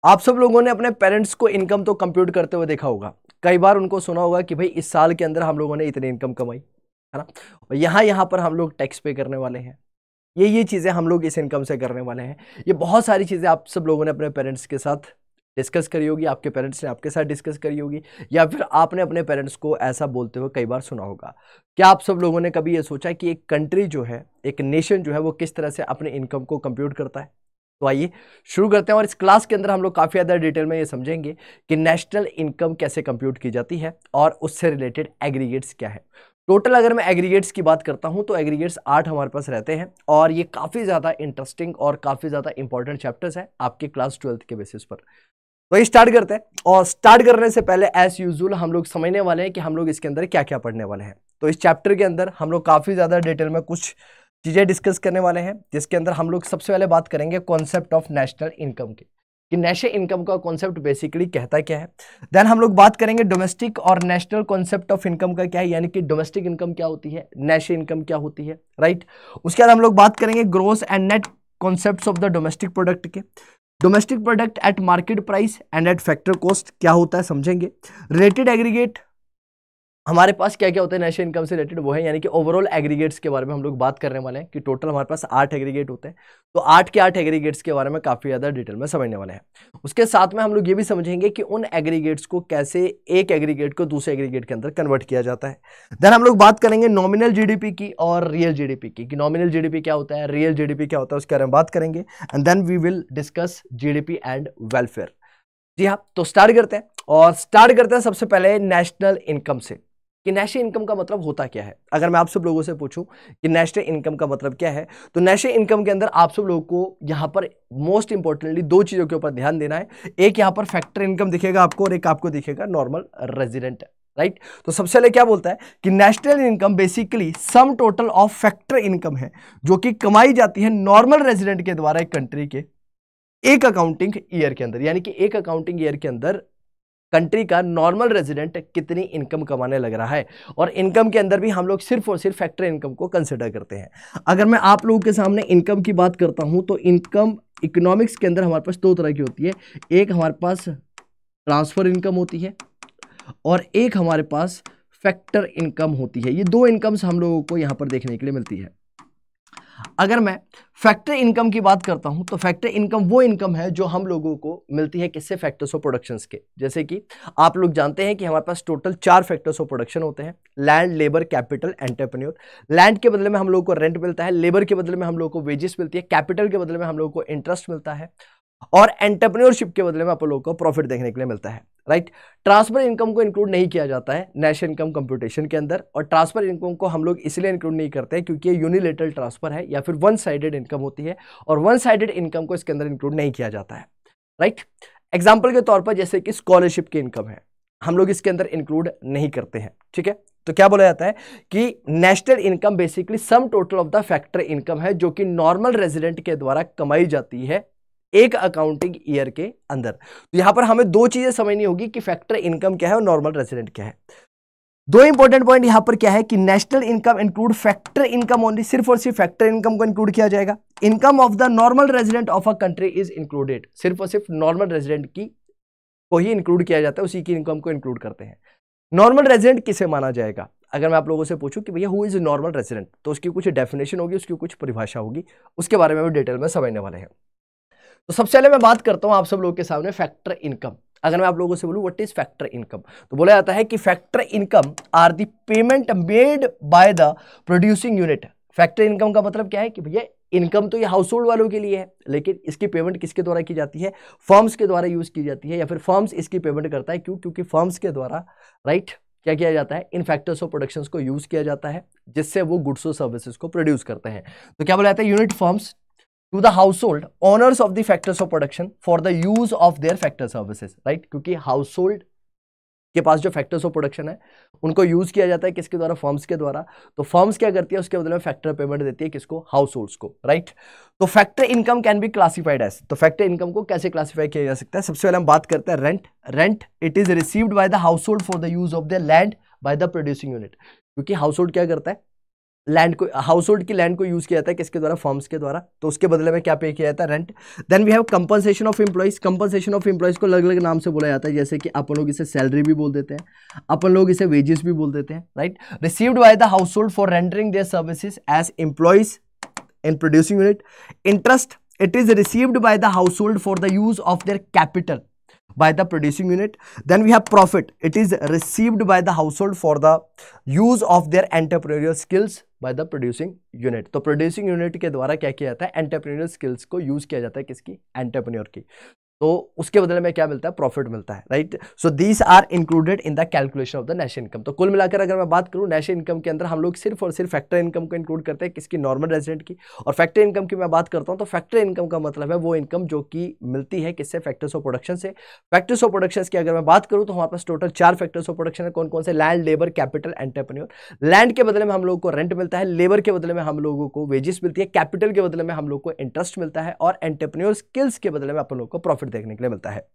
आप सब लोगों ने अपने पेरेंट्स को इनकम तो कंप्यूट करते हुए देखा होगा। कई बार उनको सुना होगा कि भाई इस साल के अंदर हम लोगों ने इतनी इनकम कमाई, है ना। और यहाँ पर हम लोग टैक्स पे करने वाले हैं, ये चीज़ें हम लोग इस इनकम से करने वाले हैं। ये बहुत सारी चीज़ें आप सब लोगों ने अपने पेरेंट्स के साथ डिस्कस करी होगी, आपके पेरेंट्स ने आपके साथ डिस्कस करी होगी, या फिर आपने अपने पेरेंट्स को ऐसा बोलते हुए कई बार सुना होगा। क्या आप सब लोगों ने कभी ये सोचा कि एक कंट्री जो है, एक नेशन जो है, वो किस तरह से अपने इनकम को कंप्यूट करता है? तो आइए शुरू करते हैं। और इस क्लास के अंदर हम लोग काफ़ी ज़्यादा डिटेल में ये समझेंगे कि नेशनल इनकम कैसे कंप्यूट की जाती है और उससे रिलेटेड एग्रीगेट्स क्या है। टोटल अगर मैं एग्रीगेट्स की बात करता हूं तो एग्रीगेट्स 8 हमारे पास रहते हैं, और ये काफ़ी ज़्यादा इंटरेस्टिंग और काफ़ी ज़्यादा इंपॉर्टेंट चैप्टर्स है आपके क्लास 12th के बेसिस पर। तो ये स्टार्ट करते हैं, और स्टार्ट करने से पहले एज यूजुअल हम लोग समझने वाले हैं कि हम लोग इसके अंदर क्या क्या पढ़ने वाले हैं। तो इस चैप्टर के अंदर हम लोग काफ़ी ज़्यादा डिटेल में कुछ चीज़ें डिस्कस करने वाले हैं, जिसके अंदर हम लोग सबसे पहले बात करेंगे कॉन्सेप्ट ऑफ नेशनल इनकम की, कि नेशनल इनकम का कॉन्सेप्ट बेसिकली कहता क्या है। देन हम लोग बात करेंगे डोमेस्टिक और नेशनल कॉन्सेप्ट ऑफ इनकम का क्या है, यानी कि डोमेस्टिक इनकम क्या होती है, नेशनल इनकम क्या होती है, राइट। उसके बाद हम लोग बात करेंगे gross and net concepts of the domestic product के, domestic product at market price and at factor cost क्या होता है समझेंगे। रिलेटेड एग्रीगेट हमारे पास क्या क्या होता है नेशनल इनकम से रिलेटेड, वो है यानी कि ओवरऑल एग्रीगेट्स के बारे में हम लोग बात करने वाले हैं, कि टोटल हमारे पास 8 एग्रीगेट होते हैं। तो 8 के 8 एग्रीगेट्स के बारे में काफ़ी ज़्यादा डिटेल में समझने वाले हैं। उसके साथ में हम लोग ये भी समझेंगे कि उन एग्रीगेट्स को कैसे एक एग्रीगेट को दूसरे एग्रीगेट के अंदर कन्वर्ट किया जाता है। देन हम लोग बात करेंगे नॉमिनल जीडीपी की और रियल जीडीपी की, कि नॉमिनल जीडीपी क्या होता है, रियल जीडीपी क्या होता है, उसके बारे में बात करेंगे। And then we will discuss GDP and welfare. जी हाँ, तो स्टार्ट करते हैं, और स्टार्ट करते हैं सबसे पहले नेशनल इनकम से, कि नेशनल इनकम का मतलब होता क्या है। अगर मैं आप सब लोगों से पूछूं कि नेशनल इनकम का मतलब क्या है, तो नेशनल इनकम के अंदर आप सब लोगों को यहां पर मोस्ट इंपॉर्टेंटली 2 चीजों के ऊपर ध्यान देना है। एक यहां पर फैक्टर इनकम दिखेगा आपको, और एक आपको दिखेगा नॉर्मल रेजिडेंट, राइट। तो सबसे पहले क्या बोलता है कि national income basically some total of factor income है, जो कि कमाई जाती है नॉर्मल रेजिडेंट के द्वारा एक कंट्री के एक अकाउंटिंग ईयर के अंदर, यानी कि एक अकाउंटिंग ईयर के अंदर कंट्री का नॉर्मल रेजिडेंट कितनी इनकम कमाने लग रहा है। और इनकम के अंदर भी हम लोग सिर्फ और सिर्फ फैक्टर इनकम को कंसिडर करते हैं। अगर मैं आप लोगों के सामने इनकम की बात करता हूं तो इनकम इकोनॉमिक्स के अंदर हमारे पास 2 तरह की होती है। एक हमारे पास ट्रांसफर इनकम होती है, और एक हमारे पास फैक्टर इनकम होती है। ये 2 इनकम्स हम लोगों को यहां पर देखने के लिए मिलती है। अगर मैं फैक्टर इनकम की बात करता हूं तो फैक्टर इनकम वो इनकम है जो हम लोगों को मिलती है किससे, फैक्टर्स ऑफ प्रोडक्शंस के। जैसे कि आप लोग जानते हैं कि हमारे पास टोटल 4 फैक्टर्स ऑफ प्रोडक्शन होते हैं, land, labour, capital, entrepreneur. Land के बदले में हम लोगों को रेंट मिलता है, लेबर के बदले में हम लोगों को वेजेस मिलती है, कैपिटल के बदले में हम लोगों को इंटरेस्ट मिलता है, और एंटरप्रेन्योरशिप के बदले में आप लोगों को प्रॉफिट देखने के लिए मिलता है, राइट। ट्रांसफर इनकम को इंक्लूड नहीं किया जाता है नेशनल इनकम कंप्यूटेशन के अंदर, और ट्रांसफर इनकम को हम लोग इसलिए इंक्लूड नहीं करते हैं क्योंकि ये यूनिलेटरल ट्रांसफर है या फिर वन साइडेड इनकम होती है, और वन साइडेड इनकम को इसके अंदर इंक्लूड नहीं किया जाता है, राइट। एग्जाम्पल के तौर पर जैसे कि स्कॉलरशिप की इनकम है, हम लोग इसके अंदर इंक्लूड नहीं करते हैं, ठीक है। तो क्या बोला जाता है कि national income basically some total of the factor income है, जो कि नॉर्मल रेजिडेंट के द्वारा कमाई जाती है एक अकाउंटिंग ईयर के अंदर। तो यहां पर हमें 2 चीजें समझनी होगी कि फैक्टर इनकम क्या है और नॉर्मल रेजिडेंट क्या है। 2 इंपॉर्टेंट पॉइंट यहां पर क्या है कि national income include factor income only, सिर्फ और सिर्फ फैक्टर इनकम को इंक्लूड किया जाएगा। Income of the normal resident of a country is included, सिर्फ और सिर्फ नॉर्मल रेजिडेंट की को ही इंक्लूड किया जाता है, उसी की इनकम को इंक्लूड करते हैं। नॉर्मल रेजिडेंट किसे माना जाएगा, अगर मैं आप लोगों से पूछूं कि भैया हु इज नॉर्मल रेजिडेंट, तो उसकी कुछ डेफिनेशन होगी, उसकी कुछ परिभाषा होगी, उसके बारे में भी डिटेल में समझने वाले हैं। तो सबसे पहले मैं बात करता हूं आप सब लोगों के सामने फैक्टर इनकम। अगर मैं आप लोगों से बोलूं व्हाट इज फैक्टर इनकम, तो बोला जाता है कि factor income are the payment made by the producing unit. Factor income का मतलब क्या है कि भैया इनकम तो ये हाउस होल्ड वालों के लिए है, लेकिन इसकी पेमेंट किसके द्वारा की जाती है, फर्म्स के द्वारा यूज की जाती है, या फिर फर्म्स इसकी पेमेंट करता है। क्यों, क्योंकि फर्म्स के द्वारा, राइट, क्या किया जाता है, इन फैक्टर्स ऑफ प्रोडक्शन को यूज किया जाता है, जिससे वो गुड्स और सर्विसेज को प्रोड्यूस करते हैं। तो क्या बोला जाता है, unit firms to the household owners of the factors of production for the use of their factor services, right। क्योंकि हाउसहोल्ड के पास जो फैक्टर्स ऑफ प्रोडक्शन है उनको यूज किया जाता है किसके द्वारा, फर्म्स के द्वारा। तो फर्म्स क्या करती है, उसके बदले में फैक्टर पेमेंट देती है किसको, हाउस होल्ड्स को, राइट। तो factor income can be classified as, तो फैक्टर इनकम को कैसे क्लासिफाई किया जा सकता है। सबसे पहले हम बात करते हैं rent. Rent it is received by the household for the use of the land bye the producing unit, क्योंकि हाउस होल्ड क्या करता है, लैंड को, हाउस होल्ड की लैंड को यूज किया जाता है किसके द्वारा, फर्म्स के द्वारा, तो उसके बदले में क्या पे किया जाता है, rent. Then we have compensation of employees. Compensation of employees को अलग अलग नाम से बोला जाता है, जैसे कि अपन लोग इसे सैलरी भी बोल देते हैं, अपन लोग इसे वेजेस भी बोल देते हैं, right. Received by the household for rendering their services as employees in producing unit. Interest, it is received by the household for the use of their capital by the producing unit. Then we have profit. It is received by the household for the use of their entrepreneurial skills by the producing unit. तो producing unit के द्वारा क्या किया जाता है, entrepreneurial skills को use किया जाता है किसकी, एंटरप्रेन्योर की, तो उसके बदले में क्या मिलता है, प्रॉफिट मिलता है, right. So these are included in the calculation of the national income. तो कुल मिलाकर अगर मैं बात करूं, नेशनल इनकम के अंदर हम लोग सिर्फ और सिर्फ फैक्टर इनकम को इंक्लूड करते हैं, किसकी, नॉर्मल रेजिडेंट की। और फैक्टर इनकम की मैं बात करता हूं तो फैक्टर इनकम का मतलब है वो इनकम जो कि मिलती है किससे, फैक्टर्स ऑफ प्रोडक्शन से। फैक्टर्स ऑफ प्रोडक्शन की अगर मैं बात करूं तो हमारे पास टोटल 4 फैक्टर्स ऑफ प्रोडक्शन है। कौन कौन से, land, labour, capital, entrepreneur. Land के बदले में हम लोग को रेंट मिलता है, लेबर के बदले में हम लोगों को वेजेस मिलती है, कैपिटल के बदले में हम लोग को इंटरेस्ट मिलता है, और एंटरप्रेन्योर स्किल्स के बदले में अपन लोग को प्रॉफिट देखने के लिए मिलता है।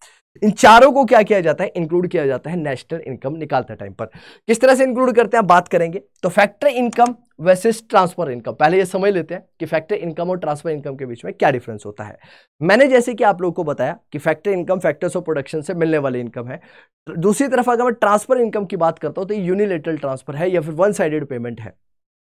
इन चारों को क्या किया जाता है, इंक्लूड किया जाता है नेशनल इनकम निकालते टाइम पर। किस तरह से इंक्लूड करते हैं बात करेंगे। तो factor income versus transfer income, पहले ये समझ लेते हैं कि फैक्टर इनकम और ट्रांसफर इनकम के बीच में क्या डिफरेंस होता है। मैंने जैसे कि आप लोगों को बताया कि factor income factors of production से मिलने वाली इनकम है। दूसरी तरफ अगर मैं ट्रांसफर इनकम की बात करता हूं तो यूनिलेटरल ट्रांसफर है या फिर वन साइडेड पेमेंट है,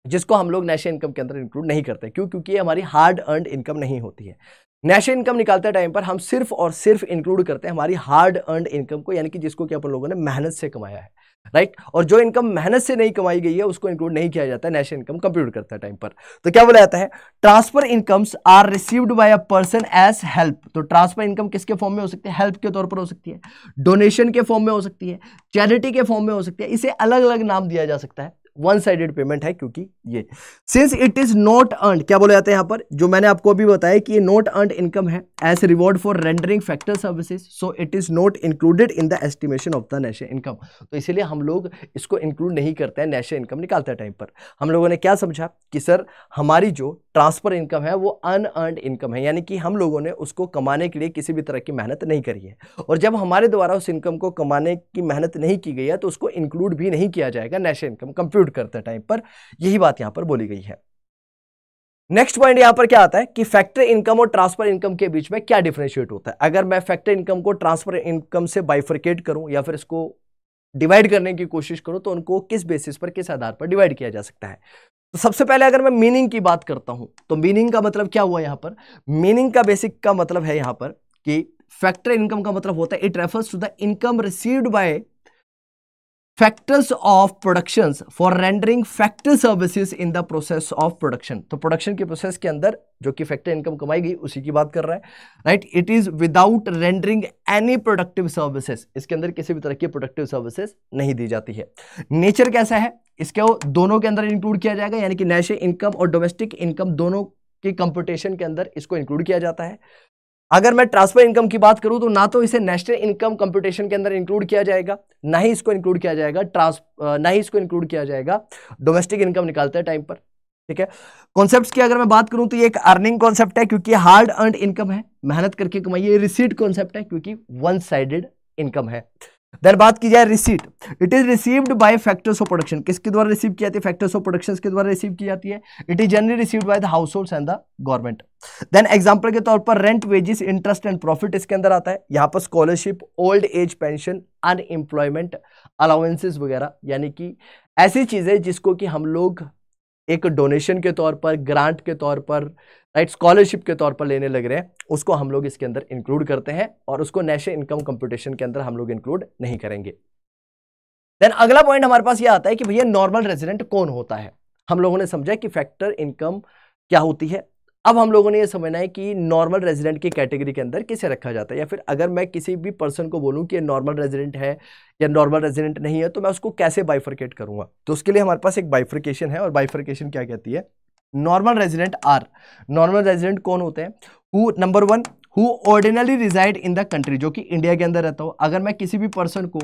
जिसको हम लोग नेशनल इनकम के अंदर इंक्लूड नहीं करते। क्यों? क्योंकि ये हमारी हार्ड अर्नड इनकम नहीं होती है। नेशनल इनकम निकालते टाइम पर हम सिर्फ और सिर्फ इंक्लूड करते हैं हमारी हार्ड अर्नड इनकम को, यानी कि जिसको कि अपन लोगों ने मेहनत से कमाया है, राइट। और जो इनकम मेहनत से नहीं कमाई गई है उसको इंक्लूड नहीं किया जाता है नेशनल इनकम कंप्यूट करते टाइम पर। तो क्या बोला जाता है, transfer incomes are received by a person as help. तो ट्रांसफर इनकम किसके फॉर्म में हो सकती है, हेल्प के तौर पर हो सकती है, डोनेशन के फॉर्म में हो सकती है, चैरिटी के फॉर्म में हो सकती है, इसे अलग अलग नाम दिया जा सकता है। वन साइडेड पेमेंट है क्योंकि ये, since it is not earned, क्या बोला जाता है यहां पर, जो मैंने आपको अभी बताया कि ये नॉट अर्नड इनकम है as reward for rendering factor services, so it is not included in the estimation of the national income. तो इसीलिए हम लोग इसको इंक्लूड नहीं करते हैं नेशनल इनकम निकालते टाइम पर। हम लोगों ने क्या समझा कि सर हमारी जो ट्रांसफर इनकम है वो अनअर्नड इनकम है, यानी कि हम लोगों ने उसको कमाने के लिए किसी भी तरह की मेहनत नहीं करी है, और जब हमारे द्वारा उस इनकम को कमाने की मेहनत नहीं की गई है तो उसको इंक्लूड भी नहीं किया जाएगा नेशनल इनकम कंप्यूट करते टाइम पर। यही बात यहां पर बोली गई है। नेक्स्ट पॉइंट यहां पर क्या आता है कि फैक्टर इनकम और ट्रांसफर इनकम के बीच में क्या डिफरेंशिएट होता है। अगर मैं फैक्टर इनकम को ट्रांसफर इनकम से बाइफरकेट करूं या फिर इसको डिवाइड करने की कोशिश करूं तो उनको किस बेसिस पर, किस आधार पर डिवाइड किया जा सकता है। तो सबसे पहले अगर मैं मीनिंग की बात करता हूं तो मीनिंग का मतलब क्या हुआ यहां पर, मीनिंग का बेसिक का मतलब है यहां पर कि फैक्टर इनकम का मतलब होता है it refers to the income received by factors of production for rendering factor services in the process of production. तो प्रोडक्शन के प्रोसेस के अंदर जो कि फैक्टर इनकम कमाई गई उसी की बात कर रहा है, right. It is without rendering any productive services, इसके अंदर किसी भी तरह की प्रोडक्टिव सर्विसेज नहीं दी जाती है। नेचर कैसा है इसके, वो दोनों के अंदर इंक्लूड किया जाएगा, यानी कि नेशनल इनकम और डोमेस्टिक इनकम दोनों की कंप्यूटेशन के अंदर इसको इंक्लूड किया जाता है। अगर मैं ट्रांसफर इनकम की बात करूं तो ना तो इसे नेशनल इनकम कंप्यूटेशन के अंदर इंक्लूड किया जाएगा, ना ही इसको इंक्लूड किया जाएगा ना ही इसको इंक्लूड किया जाएगा डोमेस्टिक इनकम निकालते हैं टाइम पर, ठीक है। कॉन्सेप्ट्स की अगर मैं बात करूं तो ये एक अर्निंग कॉन्सेप्ट है क्योंकि हार्ड अर्नड इनकम है, मेहनत करके कमाई। ये रिसीट कॉन्सेप्ट है क्योंकि वन साइडेड इनकम है। देन बात की जाए receipt, it is received by factors of production, किसके द्वारा रिसीव की जाती है, फैक्टर्स ऑफ प्रोडक्शन के द्वारा रिसीव की जाती है। It is generally received by the households and the government. Then example के तौर पर rent, wages, interest and profit इसके अंदर आता है। यहाँ पर scholarship, old age pension, unemployment allowances वगैरह, यानी कि ऐसी चीजें जिसको कि हम लोग एक डोनेशन के तौर पर, ग्रांट के तौर पर, राइट, स्कॉलरशिप के तौर पर लेने लग रहे हैं, उसको हम लोग इसके अंदर इंक्लूड करते हैं और उसको नेशनल इनकम कंप्यूटेशन के अंदर हम लोग इंक्लूड नहीं करेंगे। देन अगला पॉइंट हमारे पास ये आता है कि भैया नॉर्मल रेजिडेंट कौन होता है। हम लोगों ने समझा कि फैक्टर इनकम क्या होती है। अब हम लोगों ने ये समझना है कि नॉर्मल रेजिडेंट की कैटेगरी के अंदर किसे रखा जाता है, या फिर अगर मैं किसी भी पर्सन को बोलूं कि ये नॉर्मल रेजिडेंट है या नॉर्मल रेजिडेंट नहीं है तो मैं उसको कैसे बाइफरकेट करूंगा। तो उसके लिए हमारे पास एक बाइफरकेशन है, और बाइफरकेशन क्या कहती है, normal resident are, normal resident कौन होते हैं, who, number 1 who ordinary reside in the country, जो कि इंडिया के अंदर रहता हो। अगर मैं किसी भी पर्सन को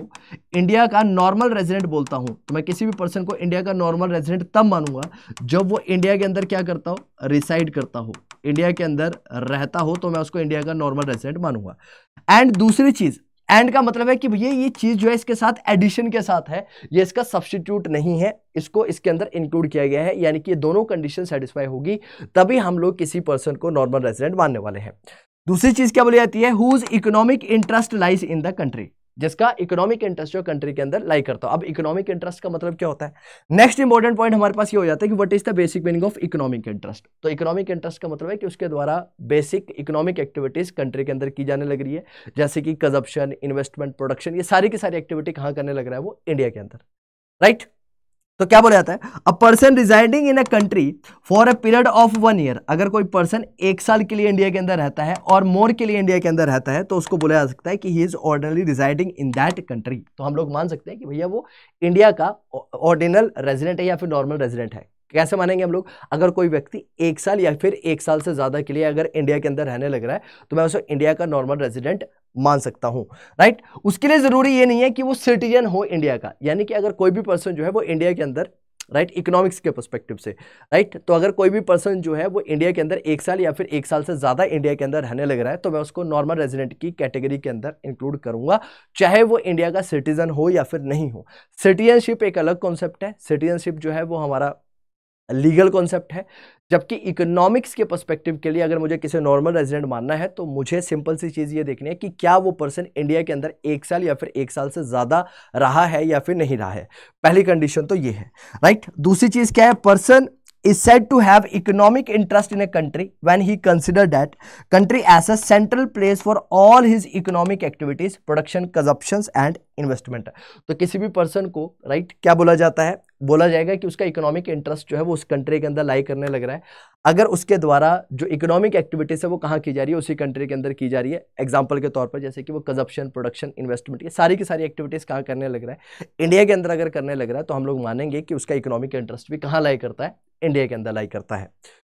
इंडिया का नॉर्मल रेजिडेंट बोलता हूं तो मैं किसी भी पर्सन को इंडिया का नॉर्मल रेजिडेंट तब मानूंगा जब वो इंडिया के अंदर क्या करता हो, रिसाइड करता हो, इंडिया के अंदर रहता हो, तो मैं उसको इंडिया का नॉर्मल रेजिडेंट मानूंगा। एंड दूसरी चीज, एंड का मतलब है कि भैया ये चीज जो है इसके साथ एडिशन के साथ है, ये इसका सब्स्टिट्यूट नहीं है, इसको इसके अंदर इंक्लूड किया गया है, यानी कि ये दोनों कंडीशन सेटिस्फाई होगी तभी हम लोग किसी पर्सन को नॉर्मल रेजिडेंट मानने वाले हैं। दूसरी चीज क्या बोली जाती है, whose economic interest lies in the country, जिसका इकोनॉमिक इंटरेस्ट जो कंट्री के अंदर लाई करता हो। अब इकोनॉमिक इंटरेस्ट का मतलब क्या होता है, नेक्स्ट इंपॉर्टेंट पॉइंट हमारे पास ये हो जाता है कि what is the basic meaning of economic interest. तो इकोनॉमिक इंटरेस्ट का मतलब है कि उसके द्वारा बेसिक इकोनॉमिक एक्टिविटीज कंट्री के अंदर की जाने लग रही है, जैसे कि कंजप्शन, इन्वेस्टमेंट, प्रोडक्शन, ये सारी की सारी एक्टिविटी कहाँ करने लग रहा है, वो इंडिया के अंदर, राइट। तो क्या बोला जाता है, a person residing in a country for a period of 1 year, अगर कोई पर्सन 1 साल के लिए इंडिया के अंदर रहता है और मोर के लिए इंडिया के अंदर रहता है तो उसको बोला जा सकता है कि he is ordinarily residing in that country. तो हम लोग मान सकते हैं कि भैया वो इंडिया का ऑर्डिनल रेजिडेंट है या फिर नॉर्मल रेजिडेंट है। कैसे मानेंगे हम लोग, अगर कोई व्यक्ति 1 साल या फिर 1 साल से ज्यादा के लिए अगर इंडिया के अंदर रहने लग रहा है तो मैं उसे इंडिया का नॉर्मल रेजिडेंट मान सकता हूं, राइट। उसके लिए जरूरी ये नहीं है कि वो सिटीजन हो इंडिया का, यानी कि अगर कोई भी पर्सन जो है वो इंडिया के अंदर, राइट, इकोनॉमिक्स के पर्सपेक्टिव से, राइट, तो अगर कोई भी पर्सन जो है वो इंडिया के अंदर 1 साल या फिर 1 साल से ज्यादा इंडिया के अंदर रहने लग रहा है तो मैं उसको नॉर्मल रेजिडेंट की कैटेगरी के अंदर इंक्लूड करूंगा, चाहे वो इंडिया का सिटीजन हो या फिर नहीं हो। सिटीजनशिप एक अलग कॉन्सेप्ट है, सिटीजनशिप जो है वो हमारा लीगल कॉन्सेप्ट है, जबकि इकोनॉमिक्स के पर्सपेक्टिव के लिए अगर मुझे किसी नॉर्मल रेजिडेंट मानना है तो मुझे सिंपल सी चीज ये देखनी है कि क्या वो पर्सन इंडिया के अंदर 1 साल या फिर 1 साल से ज्यादा रहा है या फिर नहीं रहा है। पहली कंडीशन तो ये है, राइट। दूसरी चीज क्या है, person is said to have economic interest in a country when he consider that country as a central place for all his economic activities, production, consumptions and investment। तो किसी भी पर्सन को, राइट, क्या बोला जाता है, बोला जाएगा कि उसका इकोनॉमिक इंटरेस्ट जो है वो उस कंट्री के अंदर लाई करने लग रहा है अगर उसके द्वारा जो इकोनॉमिक एक्टिविटीज है वो कहाँ की जा रही है, उसी कंट्री के अंदर की जा रही है। एग्जांपल के तौर पर जैसे कि वो कंजप्शन, प्रोडक्शन, इन्वेस्टमेंट, ये सारी की सारी एक्टिविटीज कहाँ करने लग रहा है, इंडिया के अंदर अगर करने लग रहा है तो हम लोग मानेंगे कि उसका इकोनॉमिक इंटरेस्ट भी कहाँ लाई करता है, इंडिया के अंदर लाई करता है।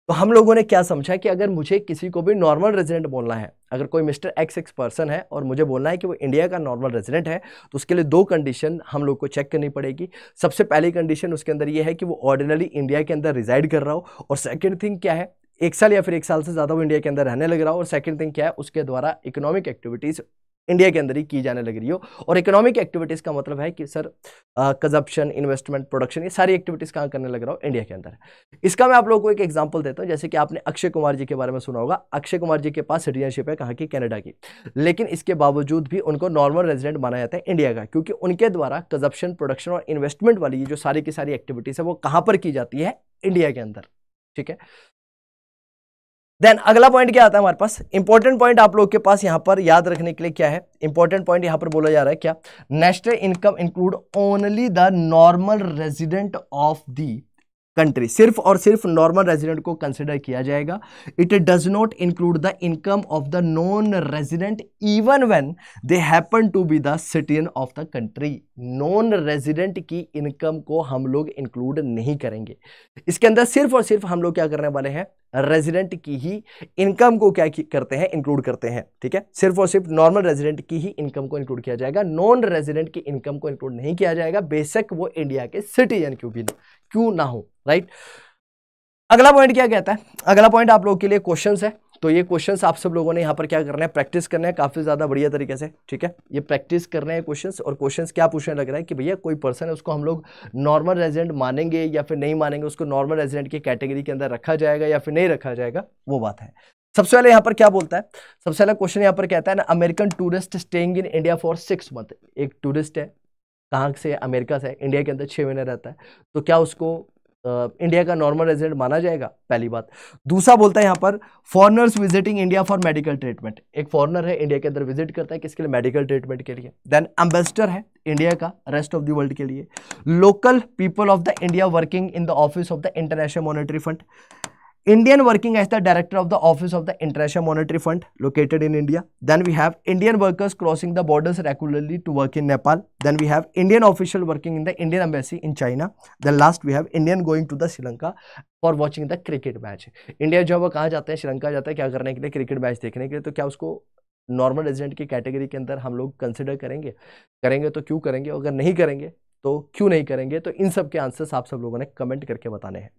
तो हम लोगों ने क्या समझा कि अगर मुझे किसी को भी नॉर्मल रेजिडेंट बोलना है, अगर कोई मिस्टर एक्स पर्सन है और मुझे बोलना है कि वो इंडिया का नॉर्मल रेजिडेंट है तो उसके लिए 2 कंडीशन हम लोग को चेक करनी पड़ेगी। सबसे पहली कंडीशन उसके अंदर ये है कि वो ऑर्डिनली इंडिया के अंदर रिजाइड कर रहा हो, और सेकंड थिंग क्या है, 1 साल या फिर 1 साल से ज्यादा वो इंडिया के अंदर रहने लग रहा हो, और सेकंड थिंग क्या है, उसके द्वारा इकोनॉमिक एक्टिविटीज इंडिया के अंदर ही की जाने लग रही हो। और इकोनॉमिक एक्टिविटीज का मतलब है कि सर कंजप्शन, इन्वेस्टमेंट, प्रोडक्शन, ये सारी एक्टिविटीज कहाँ करने लग रहा हो, इंडिया के अंदर। इसका मैं आप लोगों को एक एग्जांपल देता हूँ, जैसे कि आपने अक्षय कुमार जी के बारे में सुना होगा। अक्षय कुमार जी के पास सिटीजनशिप है कहाँ की, कनाडा की, लेकिन इसके बावजूद भी उनको नॉर्मल रेजिडेंट माना जाता है इंडिया का, क्योंकि उनके द्वारा कंजप्शन, प्रोडक्शन और इन्वेस्टमेंट वाली ये जो सारी की सारी एक्टिविटीज है वो कहाँ पर की जाती है, इंडिया के अंदर, ठीक है। देन अगला पॉइंट क्या आता है हमारे पास, इंपॉर्टेंट पॉइंट आप लोग के पास यहां पर याद रखने के लिए क्या है, इंपॉर्टेंट पॉइंट यहां पर बोला जा रहा है क्या, national income include only the normal resident of the country, सिर्फ और सिर्फ नॉर्मल रेजिडेंट को कंसिडर किया जाएगा। It does not include the income of the non resident even when they happen to be the citizen of the country. Non resident की इनकम को हम लोग इंक्लूड नहीं करेंगे, इसके अंदर सिर्फ और सिर्फ हम लोग क्या करने वाले हैं, रेजिडेंट की ही इनकम को क्या करते हैं, इंक्लूड करते हैं, ठीक है। सिर्फ और सिर्फ नॉर्मल रेजिडेंट की ही इनकम को इंक्लूड किया जाएगा, नॉन रेजिडेंट की इनकम को इंक्लूड नहीं किया जाएगा, बेशक वो इंडिया के सिटीजन क्यों ना हो, राइट। अगला पॉइंट क्या कहता है, अगला पॉइंट आप लोगों के लिए क्वेश्चंस है, तो ये क्वेश्चंस आप सब लोगों ने यहाँ पर क्या करना है, प्रैक्टिस करना है काफी ज्यादा बढ़िया तरीके से, ठीक है। ये प्रैक्टिस करने हैं क्वेश्चंस, और क्वेश्चंस क्या पूछने लग रहा है कि भैया कोई पर्सन है उसको हम लोग नॉर्मल रेजिडेंट मानेंगे या फिर नहीं मानेंगे, उसको नॉर्मल रेजिडेंट की कैटेगरी के अंदर रखा जाएगा या फिर नहीं रखा जाएगा, वो बात है। सबसे पहले यहाँ पर क्या बोलता है, सबसे पहला क्वेश्चन यहाँ पर कहता है ना, American tourist staying in India for 6 month. एक टूरिस्ट है, कहाँ से, अमेरिका से, इंडिया के अंदर 6 महीने रहता है, तो क्या उसको इंडिया का नॉर्मल रेजिडेंट माना जाएगा, पहली बात। दूसरा बोलता है यहाँ पर foreigners visiting India for medical treatment, एक फॉरेनर है इंडिया के अंदर विजिट करता है, किसके लिए, मेडिकल ट्रीटमेंट के लिए। देन एम्बेसडर है इंडिया का रेस्ट ऑफ द वर्ल्ड के लिए। Local people of the India working in the office of the international monetary fund, Indian working as the director of the office of the International Monetary Fund located in India. Then we have Indian workers crossing the borders regularly to work in Nepal. Then we have Indian official working in the Indian embassy in China. Then last we have Indian going to the Sri Lanka for watching the cricket match. India जो वो कहाँ जाते हैं, श्रीलंका जाता है क्या करने के लिए, क्रिकेट मैच देखने के लिए। तो क्या उसको नॉर्मल रेजिडेंट की कैटेगरी के अंदर हम लोग कंसिडर करेंगे, करेंगे तो क्यों करेंगे, अगर नहीं करेंगे तो क्यों नहीं करेंगे। तो इन सब के आंसर्स आप सब लोगों ने कमेंट करके बताने हैं।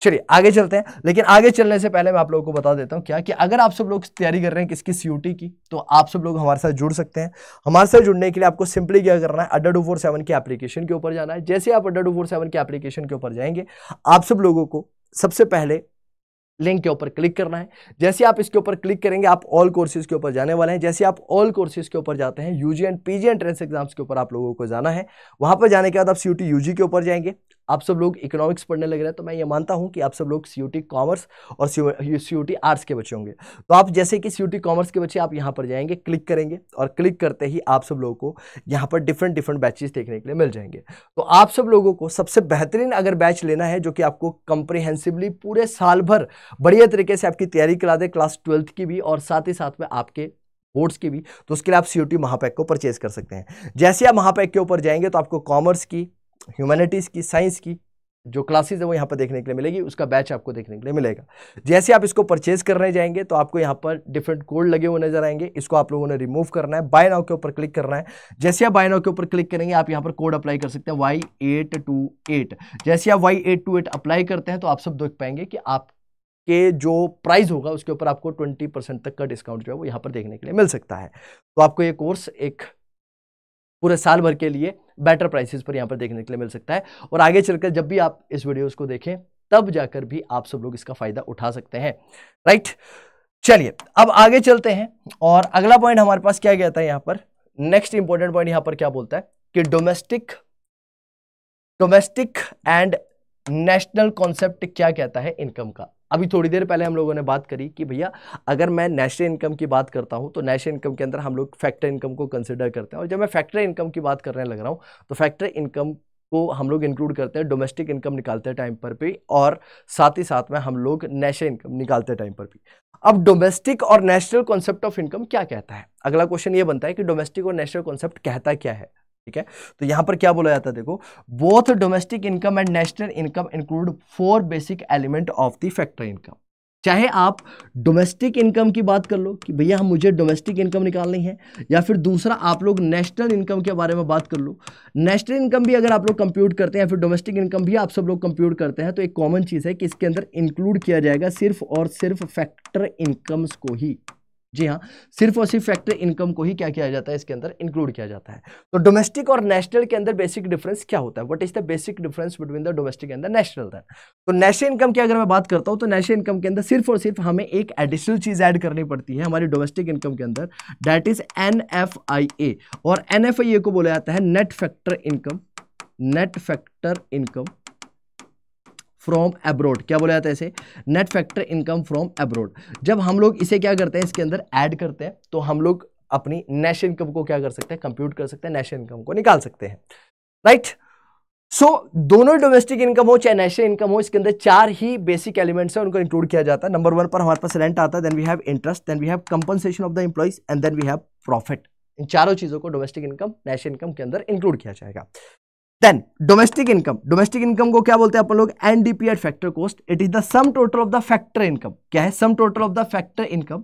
चलिए आगे चलते हैं, लेकिन आगे चलने से पहले मैं आप लोगों को बता देता हूं क्या कि अगर आप सब लोग तैयारी कर रहे हैं किसकी सीयूटी की, तो आप सब लोग हमारे साथ जुड़ सकते हैं। हमारे साथ जुड़ने के लिए आपको सिंपली क्या करना है, अड्डा 247 की एप्लीकेशन के ऊपर जाना है। जैसे आप अड्डा 247 की एप्लीकेशन के ऊपर जाएंगे, आप सब लोगों को सबसे पहले लिंक के ऊपर क्लिक करना है। जैसे आप इसके ऊपर क्लिक करेंगे, आप ऑल कोर्सेज के ऊपर जाने वाले हैं। जैसे आप ऑल कोर्सेज के ऊपर जाते हैं, UG and PG entrance exams के ऊपर आप लोगों को जाना है। वहां पर जाने के बाद आप सीयूटी यूजी के ऊपर जाएंगे। आप सब लोग इकोनॉमिक्स पढ़ने लग रहे हैं, तो मैं ये मानता हूं कि आप सब लोग सीयूटी कॉमर्स और सीयूटी आर्ट्स के बच्चे होंगे। तो आप जैसे कि सीयूटी कॉमर्स के बच्चे, आप यहाँ पर जाएंगे, क्लिक करेंगे, और क्लिक करते ही आप सब लोगों को यहाँ पर डिफरेंट बैचेस देखने के लिए मिल जाएंगे। तो आप सब लोगों को सबसे बेहतरीन अगर बैच लेना है, जो कि आपको कंप्रिहेंसिवली पूरे साल भर बढ़िया तरीके से आपकी तैयारी करा दे, क्लास 12th की भी और साथ ही साथ में आपके बोर्ड्स की भी, तो उसके लिए आप सीयूटी महापैक को परचेज कर सकते हैं। जैसे आप महापैक के ऊपर जाएंगे, तो आपको कॉमर्स की, ह्यूमैनिटीज की, साइंस की जो क्लासेस है वो यहाँ पर देखने के लिए मिलेगी, उसका बैच आपको देखने के लिए मिलेगा। जैसे आप इसको परचेज करने जाएंगे, तो आपको यहाँ पर डिफरेंट कोड लगे हुए नजर आएंगे। इसको आप लोगों ने रिमूव करना है, बाय नाउ के ऊपर क्लिक करना है। जैसे आप बाय नाउ के ऊपर क्लिक करेंगे, आप यहाँ पर कोड अप्लाई कर सकते हैं Y828। जैसे आप Y828 अप्लाई करते हैं, तो आप सब देख पाएंगे कि आप के जो प्राइस होगा उसके ऊपर आपको 20% तक का डिस्काउंट जो है वो यहाँ पर देखने के लिए मिल सकता है। तो आपको ये कोर्स एक पूरे साल भर के लिए बेटर प्राइसेस पर यहाँ पर देखने के लिए मिल सकता है, और आगे चलकर जब भी आप इस वीडियोस को देखें, तब जाकर भी आप सब लोग इसका फायदा उठा सकते हैं। राइट, चलिए अब आगे चलते हैं, और अगला पॉइंट हमारे पास क्या गया था यहाँ पर, नेक्स्ट इंपॉर्टेंट पॉइंट यहाँ पर क्या बोलता है कि डोमेस्टिक एंड नेशनल कॉन्सेप्ट क्या कहता है इनकम का। अभी थोड़ी देर पहले हम लोगों ने बात करी कि भैया अगर मैं नेशनल इनकम की बात करता हूं, तो नेशनल इनकम के अंदर हम लोग फैक्टर इनकम को कंसिडर करते हैं, और जब मैं फैक्टर इनकम की बात करने लग रहा हूं, तो फैक्टर इनकम को हम लोग इंक्लूड करते हैं डोमेस्टिक इनकम निकालते टाइम पर भी, और साथ ही साथ में हम लोग नेशनल इनकम निकालते टाइम पर भी। अब डोमेस्टिक और नेशनल कॉन्सेप्ट ऑफ इनकम क्या कहता है, अगला क्वेश्चन ये बनता है कि डोमेस्टिक और नेशनल कॉन्सेप्ट कहता क्या है। ठीक है, तो यहां पर क्या बोला जाता है, देखो, both domestic income and national income include 4 basic element of the factor income. चाहे आप डोमेस्टिक इनकम की बात कर लो कि भैया हम मुझे डोमेस्टिक इनकम निकालनी है, या फिर दूसरा आप लोग नेशनल इनकम के बारे में बात कर लो। नेशनल इनकम भी अगर आप लोग कंप्यूट करते हैं, या फिर डोमेस्टिक इनकम भी आप सब लोग कंप्यूट करते हैं, तो एक कॉमन चीज है कि इसके अंदर इंक्लूड किया जाएगा सिर्फ और सिर्फ फैक्टर इनकम्स को ही। जी हाँ, सिर्फ और सिर्फ फैक्टर इनकम को ही क्या किया जाता है, इसके अंदर इंक्लूड किया जाता है। तो डोमेस्टिक और नेशनल के अंदर बेसिक डिफरेंस क्या होता है, what is the basic difference between the domestic and the national. तो नेशनल इनकम की अगर मैं बात करता हूं, तो नेशनल इनकम के अंदर सिर्फ और सिर्फ हमें एक एडिशनल चीज ऐड करनी पड़ती है हमारी डोमेस्टिक इनकम के अंदर, दैट इज NFIA, और NFIA को बोला जाता है net factor income from abroad. क्या बोला जाता है इसे, net factor income from abroad. जब हम लोग इसे क्या करते हैं, इसके अंदर ऐड करते हैं, तो हम लोग अपनी नेशनल इनकम को क्या कर सकते हैं, कंप्यूट कर सकते हैं, नेशनल इनकम को निकाल सकते हैं। राइट, सो दोनों डोमेस्टिक इनकम हो चाहे नेशनल इनकम हो, इसके अंदर 4 ही बेसिक एलिमेंट्स हैं, उनको इंक्लूड किया जाता है। नंबर 1 पर हमारे पास रेंट आता है, then we have interest, then we have compensation of the employees, and then we have profit. इन चारों चीजों को डोमेस्टिक इनकम, नेशनल इनकम के अंदर इंक्लूड किया जाएगा। देन डोमेस्टिक इनकम को क्या बोलते हैं अपन लोग, NDP at factor cost. It is the sum total of the factor income. क्या है, sum total of the factor income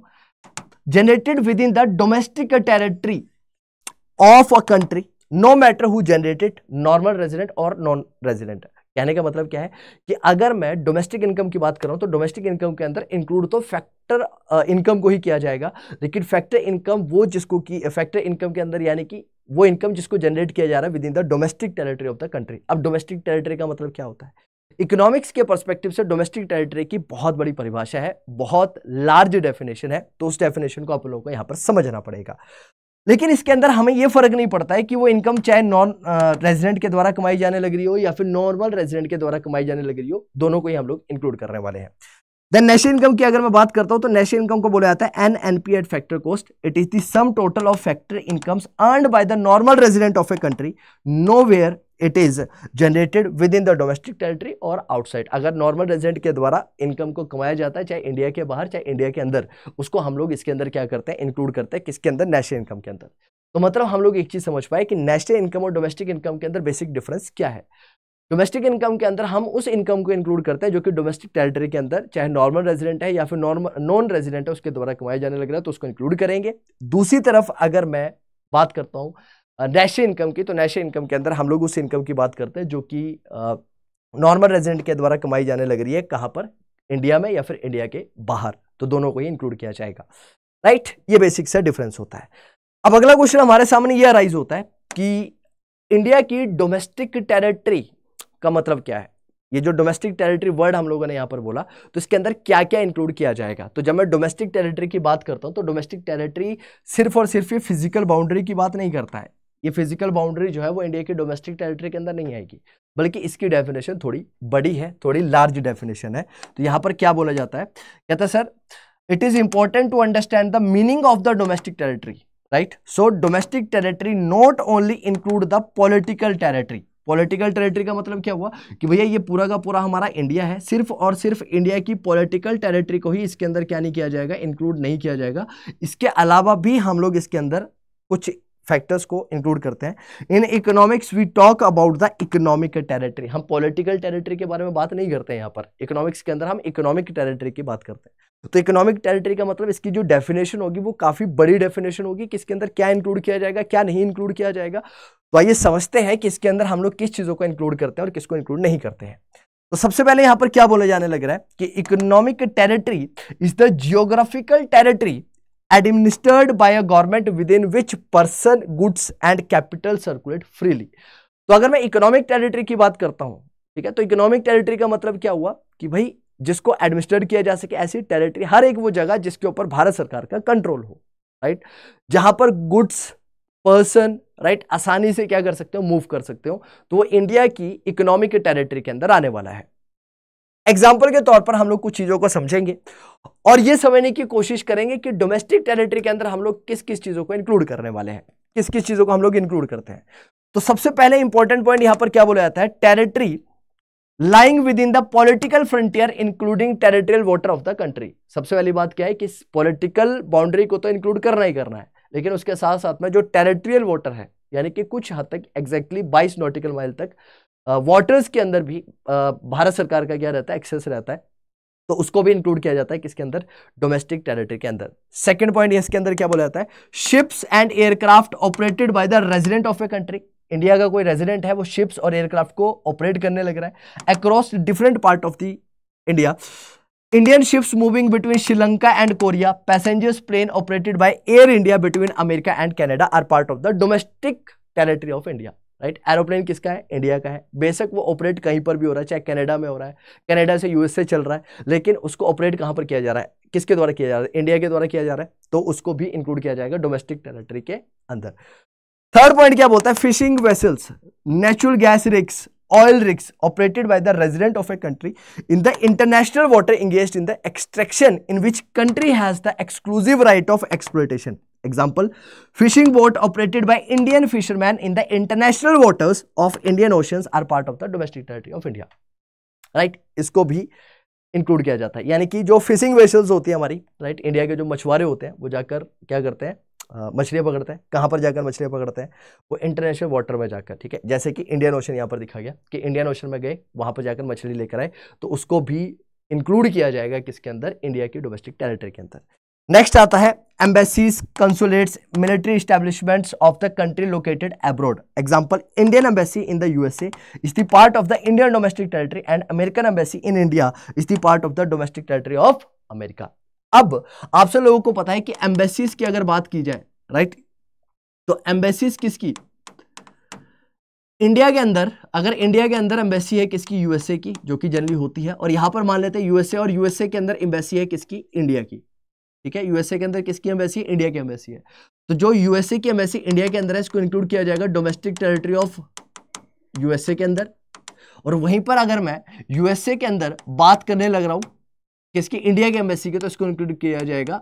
generated within the domestic territory of a country, no matter who generated, normal resident और non resident. कहने का मतलब क्या है कि अगर मैं डोमेस्टिक इनकम की बात कर रहा हूं, तो डोमेस्टिक इनकम के अंदर इंक्लूड तो फैक्टर इनकम को ही किया जाएगा, लेकिन फैक्टर इनकम वो जिसको की फैक्टर इनकम के अंदर, यानी कि वो इनकम जिसको जनरेट किया जा रहा है with in the domestic territory of the country. अब डोमेस्टिक टेरिटरी का मतलब क्या होता है, इकोनॉमिक्स के पर्सपेक्टिव से डोमेस्टिक टेरिटरी की बहुत बड़ी परिभाषा है, बहुत लार्ज डेफिनेशन है, तो उस डेफिनेशन को आप लोगों को यहां पर समझना पड़ेगा। लेकिन इसके अंदर हमें यह फर्क नहीं पड़ता है कि वो इनकम चाहे नॉन रेजिडेंट के द्वारा कमाई जाने लग रही हो या फिर नॉर्मल रेजिडेंट के द्वारा कमाई जाने लग रही हो, दोनों को ही हम लोग इंक्लूड करने वाले हैं। देन नेशनल इनकम की अगर मैं बात करता हूं, तो नेशनल इनकम को बोला जाता है NNP eight factor cost. It is the sum total of factor incomes earned by the normal resident of a country, nowhere it is generated within the domestic territory और outside. अगर normal resident के द्वारा income को कमाया जाता है, चाहे India के बाहर चाहे इंडिया के अंदर, उसको हम लोग इसके अंदर क्या करते हैं, इंक्लूड करते हैं, किसके अंदर, नेशनल इनकम के अंदर। तो मतलब हम लोग एक चीज समझ पाए कि नेशनल इनकम और डोमेस्टिक इनकम के अंदर बेसिक डिफरेंस क्या है। डोमेस्टिक इनकम के अंदर हम उस इनकम को इंक्लूड करते हैं जो कि डोमेस्टिक टेरिटरी के अंदर चाहे नॉर्मल रेजिडेंट है या फिर नॉन रेजिडेंट है, उसके द्वारा कमाया जाने लग रहा है, तो उसको इंक्लूड करेंगे। दूसरी तरफ अगर मैं बात करता हूं नेशनल इनकम की, तो नेशनल इनकम के अंदर हम लोग उस इनकम की बात करते हैं जो कि नॉर्मल रेजिडेंट के द्वारा कमाई जाने लग रही है कहां पर, इंडिया में या फिर इंडिया के बाहर, तो दोनों को ही इंक्लूड किया जाएगा, राइट। ये बेसिक सा डिफरेंस होता है। अब अगला क्वेश्चन हमारे सामने ये अराइज होता है कि इंडिया की डोमेस्टिक टेरिटरी का मतलब क्या है। ये जो डोमेस्टिक टेरिटरी वर्ड हम लोगों ने यहां पर बोला, तो इसके अंदर क्या क्या इंक्लूड किया जाएगा। तो जब मैं डोमेस्टिक टेरिटरी की बात करता हूं तो डोमेस्टिक टेरिटरी सिर्फ और सिर्फ ये फिजिकल बाउंड्री की बात नहीं करता है। ये फिजिकल बाउंड्री जो है वो इंडिया की डोमेस्टिक टेरिटरी के अंदर नहीं आएगी, बल्कि इसकी डेफिनेशन थोड़ी बड़ी है, थोड़ी लार्ज डेफिनेशन है। तो यहां पर क्या बोला जाता है, कहता है sir it is important to understand the meaning of the domestic territory, right. So domestic territory not only include the political territory. Political territory का मतलब क्या हुआ कि भैया ये पूरा का पूरा हमारा इंडिया है, सिर्फ और सिर्फ इंडिया की पॉलिटिकल टेरिटरी को ही इसके अंदर क्या नहीं किया जाएगा, इंक्लूड नहीं किया जाएगा। इसके अलावा भी हम लोग इसके अंदर कुछ फैक्टर्स को इंक्लूड करते हैं। In economics we talk about the economic territory. हम पॉलिटिकल टेरिटरी के बारे में बात नहीं करते हैं यहाँ पर, इकोनॉमिक्स के अंदर हम इकोनॉमिक टेरिटरी की बात करते हैं। तो इकोनॉमिक टेरिटरी का मतलब इसकी जो डेफिनेशन होगी वो काफी बड़ी डेफिनेशन होगी कि इसके अंदर क्या इंक्लूड किया जाएगा, क्या नहीं इंक्लूड किया जाएगा। तो आइए समझते हैं कि इसके अंदर हम लोग किस चीजों को इंक्लूड करते हैं और किसको इंक्लूड नहीं करते हैं। तो सबसे पहले यहां पर क्या बोला जाने लग रहा है कि economic territory is the geographical territory administered by a government within which person, goods and capital circulate freely। तो अगर मैं इकोनॉमिक टेरिटरी की बात करता हूं, ठीक है, तो इकोनॉमिक टेरिटरी का मतलब क्या हुआ कि भाई जिसको एडमिनिस्ट्रेट किया जा सके ऐसी टेरिटरी, हर एक वो जगह जिसके ऊपर भारत सरकार का कंट्रोल हो, राइट, जहां पर गुड्स, पर्सन, राइट, आसानी से क्या कर सकते हो, मूव कर सकते हो, तो वो इंडिया की इकोनॉमिक टेरिटरी के अंदर आने वाला है। एग्जाम्पल के तौर पर हम लोग कुछ चीजों को समझेंगे और यह समझने की कोशिश करेंगे कि डोमेस्टिक टेरिटरी के अंदर हम लोग किस किस चीजों को इंक्लूड करने वाले हैं, किस किस चीजों को हम लोग इंक्लूड करते हैं। तो सबसे पहले इंपॉर्टेंट पॉइंट यहां पर क्या बोला जाता है, territory lying with in the political frontier including territorial water of the country. सबसे पहली बात क्या है कि पॉलिटिकल बाउंड्री को तो इंक्लूड करना ही करना है, लेकिन उसके साथ साथ में जो टेरिटोरियल वाटर है, यानी कि कुछ हद तक एग्जैक्टली 22 नॉटिकल माइल तक वाटर्स के अंदर भी भारत सरकार का क्या रहता है, एक्सेस रहता है, तो उसको भी इंक्लूड किया जाता है किसके अंदर, डोमेस्टिक टेरिटरी के अंदर। सेकंड पॉइंट इसके अंदर क्या बोला जाता है, ships and aircraft operated by the resident of a country. India का कोई रेजिडेंट है, वो शिप्स और एयरक्राफ्ट को ऑपरेट करने लग रहा है across different part of the India. Indian ships moving between Sri Lanka and Korea, passengers plane operated by Air India between America and Canada are part of the domestic territory of India, right. Aeroplane किसका है, India का है, बेशक वो operate कहीं पर भी हो रहा है, चाहे कनाडा में हो रहा है, कनाडा से यूएस से चल रहा है, लेकिन उसको ऑपरेट कहां पर किया जा रहा है, किसके द्वारा किया जा रहा है, इंडिया के द्वारा किया जा रहा है, तो उसको भी इंक्लूड किया जाएगा डोमेस्टिक टेरिटरी के अंदर। थर्ड पॉइंट क्या बोलता है, fishing vessels, natural gas rigs, oil rigs operated by the resident of a country in the international water engaged in the extraction in which country has the exclusive right of exploitation. Example, fishing boat operated by Indian fishermen in the international waters of Indian Oceans are part of the domestic territory of India, right। इसको भी include किया जाता है, यानी कि जो fishing vessels होती है हमारी, राइट, इंडिया के जो मछुआरे होते हैं वो जाकर क्या करते हैं, मछलियां पकड़ते हैं। कहां पर जाकर मछलियां पकड़ते हैं, वो इंटरनेशनल वाटर में जाकर, ठीक है, जैसे कि इंडियन ओशन यहां पर दिखा गया कि इंडियन ओशन में गए, वहां पर जाकर मछली लेकर आए, तो उसको भी इंक्लूड किया जाएगा किसके अंदर, इंडिया की डोमेस्टिक टेरिटरी के अंदर। नेक्स्ट आता है embassies, consulates, military establishments of the country located abroad. Example, Indian embassy in the USA is the part of the Indian domestic territory and American embassy in India is the part of the domestic territory of America. अब आप सब लोगों को पता है कि embassies की अगर बात की जाए, राइट, तो एम्बेसीज किसकी, इंडिया के अंदर, अगर इंडिया के अंदर एम्बेसी है किसकी, यूएसए की, जो कि जनरली होती है, और यहां पर मान लेते हैं यूएसए, और यूएसए के अंदर एम्बेसी है किसकी, इंडिया की, ठीक है, यूएसए के अंदर किसकी एम्बेसी, इंडिया की एम्बेसी है। तो जो यूएसए की एम्बेसी इंडिया के अंदर है, इसको इंक्लूड किया जाएगा डोमेस्टिक टेरिटरी ऑफ यूएसए के अंदर। और वहीं पर अगर मैं यूएसए के अंदर बात करने लग रहा हूं किसकी, इंडिया की एम्बेसी के, तो इसको इंक्लूड किया जाएगा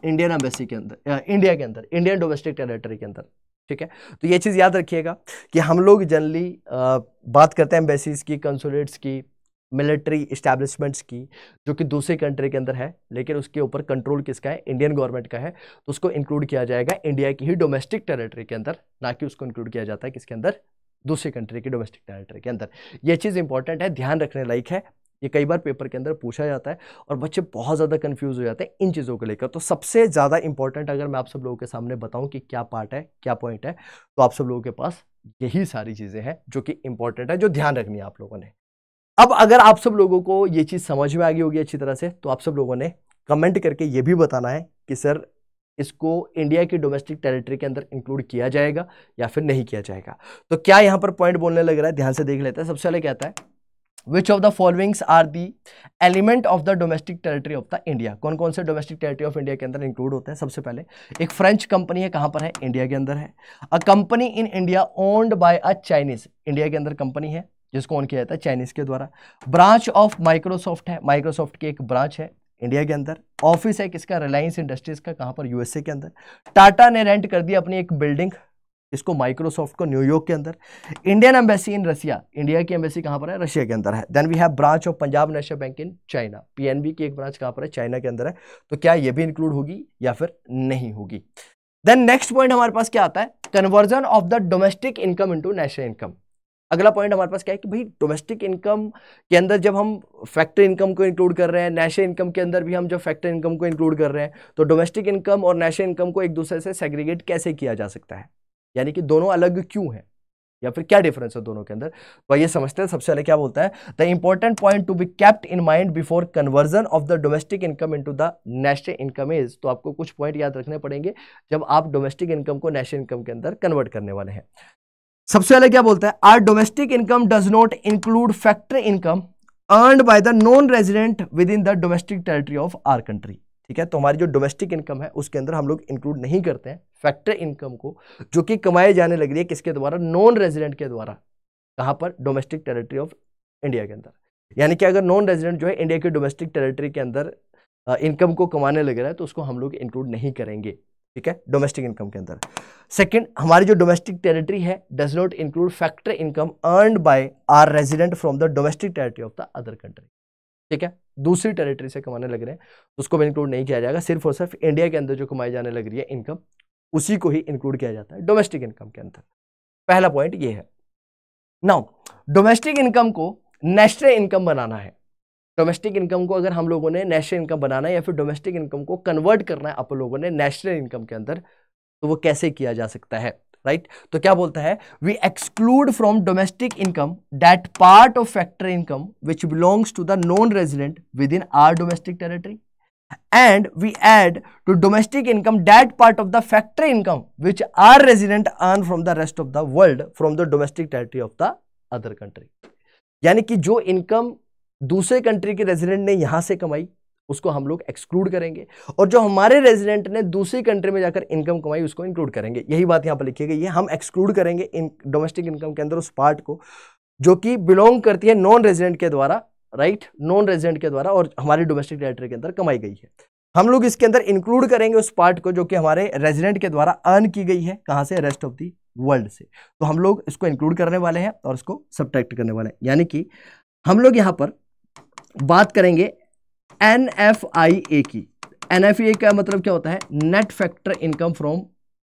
इंडियन एम्बेसी के अंदर, इंडिया के अंदर, इंडियन डोमेस्टिक टेरिटरी के अंदर, ठीक है। तो ये चीज याद रखिएगा कि हम लोग जनरली बात करते हैं एम्बेसीज की, कंसुलेट्स की, मिलिट्री इस्टेब्लिशमेंट्स की, जो कि दूसरी कंट्री के अंदर है, लेकिन उसके ऊपर कंट्रोल किसका है, इंडियन गवर्नमेंट का है, तो उसको इंक्लूड किया जाएगा इंडिया की ही डोमेस्टिक टेरिटरी के अंदर, ना कि उसको इंक्लूड किया जाता है किसके अंदर, दूसरी कंट्री की डोमेस्टिक टेरिटरी के अंदर। यह चीज इंपॉर्टेंट है, ध्यान रखने लायक है, ये कई बार पेपर के अंदर पूछा जाता है और बच्चे बहुत ज़्यादा कंफ्यूज हो जाते हैं इन चीज़ों को लेकर। तो सबसे ज़्यादा इंपॉर्टेंट अगर मैं आप सब लोगों के सामने बताऊं कि क्या पार्ट है, क्या पॉइंट है, तो आप सब लोगों के पास यही सारी चीजें हैं जो कि इंपॉर्टेंट है, जो ध्यान रखनी है आप लोगों ने। अब अगर आप सब लोगों को ये चीज समझ में आ गई होगी अच्छी तरह से, तो आप सब लोगों ने कमेंट करके ये भी बताना है कि सर इसको इंडिया की डोमेस्टिक टेरिटरी के अंदर इंक्लूड किया जाएगा या फिर नहीं किया जाएगा। तो क्या यहां पर पॉइंट बोलने लग रहा है, ध्यान से देख लेते हैं। सबसे पहले कहता है which of the followings are the element of the domestic territory of the India. कौन कौन से डोमेस्टिक टेरिटरी ऑफ इंडिया के अंदर इंक्लूड होते हैं। सबसे पहले एक फ्रेंच कंपनी है, कहां पर है, इंडिया के अंदर है। A company in India owned by a Chinese, India के अंदर कंपनी है जिसको ओन किया जाता है चाइनीज के द्वारा। ब्रांच ऑफ माइक्रोसॉफ्ट है, माइक्रोसॉफ्ट की एक ब्रांच है इंडिया के अंदर। ऑफिस है किसका, रिलायंस इंडस्ट्रीज का, कहां पर, यूएसए के अंदर। टाटा ने रेंट कर दी अपनी एक बिल्डिंग इसको, माइक्रोसॉफ्ट को, न्यूयॉर्क के अंदर। Indian embassy in Russia, India की एम्बेसी कहां पर है, रशिया के अंदर है। Then we have branch of Punjab National Bank in China, PNB की एक ब्रांच कहां पर है, चाइना के अंदर है। तो क्या ये भी इंक्लूड होगी या फिर नहीं होगी। देन नेक्स्ट पॉइंट हमारे पास क्या आता है, conversion of the domestic income into national income. अगला पॉइंट हमारे पास क्या है कि भाई डोमेस्टिक इनकम के अंदर जब हम फैक्टर इनकम को इंक्लूड कर रहे हैं, नेशनल इनकम के अंदर भी हम जब फैक्टर इनकम को इंक्लूड कर रहे हैं, तो डोमेस्टिक इनकम और नेशनल इनकम को एक दूसरे से सेग्रीगेट कैसे किया जा सकता है, यानी कि दोनों अलग क्यों है या फिर क्या डिफरेंस है दोनों के अंदर। तो ये समझते हैं। सबसे पहले क्या बोलता है, the important point to be kept in mind before conversion of the domestic income into the national income is. तो आपको कुछ पॉइंट याद रखने पड़ेंगे जब आप डोमेस्टिक इनकम को नेशनल इनकम के अंदर कन्वर्ट करने वाले हैं। सबसे पहले क्या बोलता है, our domestic income does not include factor income earned by the non resident within the domestic territory of our country. ठीक है, तो हमारी जो डोमेस्टिक इनकम है उसके अंदर हम लोग इंक्लूड नहीं करते हैं फैक्टर इनकम को, जो कि कमाए जाने लग रही है किसके द्वारा, नॉन रेजिडेंट के द्वारा। कहां पर, डोमेस्टिक टेरिटरी ऑफ इंडिया के अंदर। यानी कि अगर नॉन रेजिडेंट जो है इंडिया की डोमेस्टिक टेरिटरी के अंदर इनकम को कमाने लग रहा है तो उसको हम लोग इंक्लूड नहीं करेंगे। ठीक है, डोमेस्टिक इनकम के अंदर। सेकंड, हमारी जो डोमेस्टिक टेरिटरी है does not include factor income earned by our resident from the domestic territory of the other country. ठीक है, दूसरी टेरिटरी से कमाने लग रहे हैं तो उसको भी इंक्लूड नहीं किया जाएगा, सिर्फ और सिर्फ इंडिया के अंदर जो कमाई जाने लग रही है इनकम उसी को ही इंक्लूड किया जाता है डोमेस्टिक इनकम के अंदर। पहला पॉइंट ये है। नाउ डोमेस्टिक इनकम को नेशनल इनकम बनाना है, डोमेस्टिक इनकम को अगर हम लोगों ने नेशनल इनकम बनाना है या फिर डोमेस्टिक इनकम को कन्वर्ट करना है आप लोगों ने नेशनल इनकम के अंदर, तो वो कैसे किया जा सकता है, राइट। तो क्या बोलता है, we exclude from domestic income that part of factor income which belongs to the non resident within our domestic territory and we add to domestic income that part of the factor income which our resident earn from the rest of the world from the domestic territory of the other country। यानी कि जो income दूसरे country के resident ने यहां से कमाई उसको हम लोग एक्सक्लूड करेंगे, और जो हमारे रेजिडेंट ने दूसरी कंट्री में जाकर इनकम कमाई उसको इंक्लूड करेंगे। यही बात यहां पर लिखी गई है, हम एक्सक्लूड करेंगे इन डोमेस्टिक इनकम के अंदर उस पार्ट को जो कि बिलोंग करती है नॉन रेजिडेंट के द्वारा, राइट, नॉन रेजिडेंट के द्वारा और हमारी डोमेस्टिक टेरिटरी के अंदर कमाई गई है। हम लोग इसके अंदर इंक्लूड करेंगे उस पार्ट को जो कि हमारे रेजिडेंट के द्वारा अर्न की गई है, कहां से, रेस्ट ऑफ दी वर्ल्ड से। तो हम लोग इसको इंक्लूड करने वाले हैं और इसको सब्ट्रैक्ट करने वाले हैं। यानी कि हम लोग यहां पर बात करेंगे NFIA की। NFIA का मतलब क्या होता है, net factor income from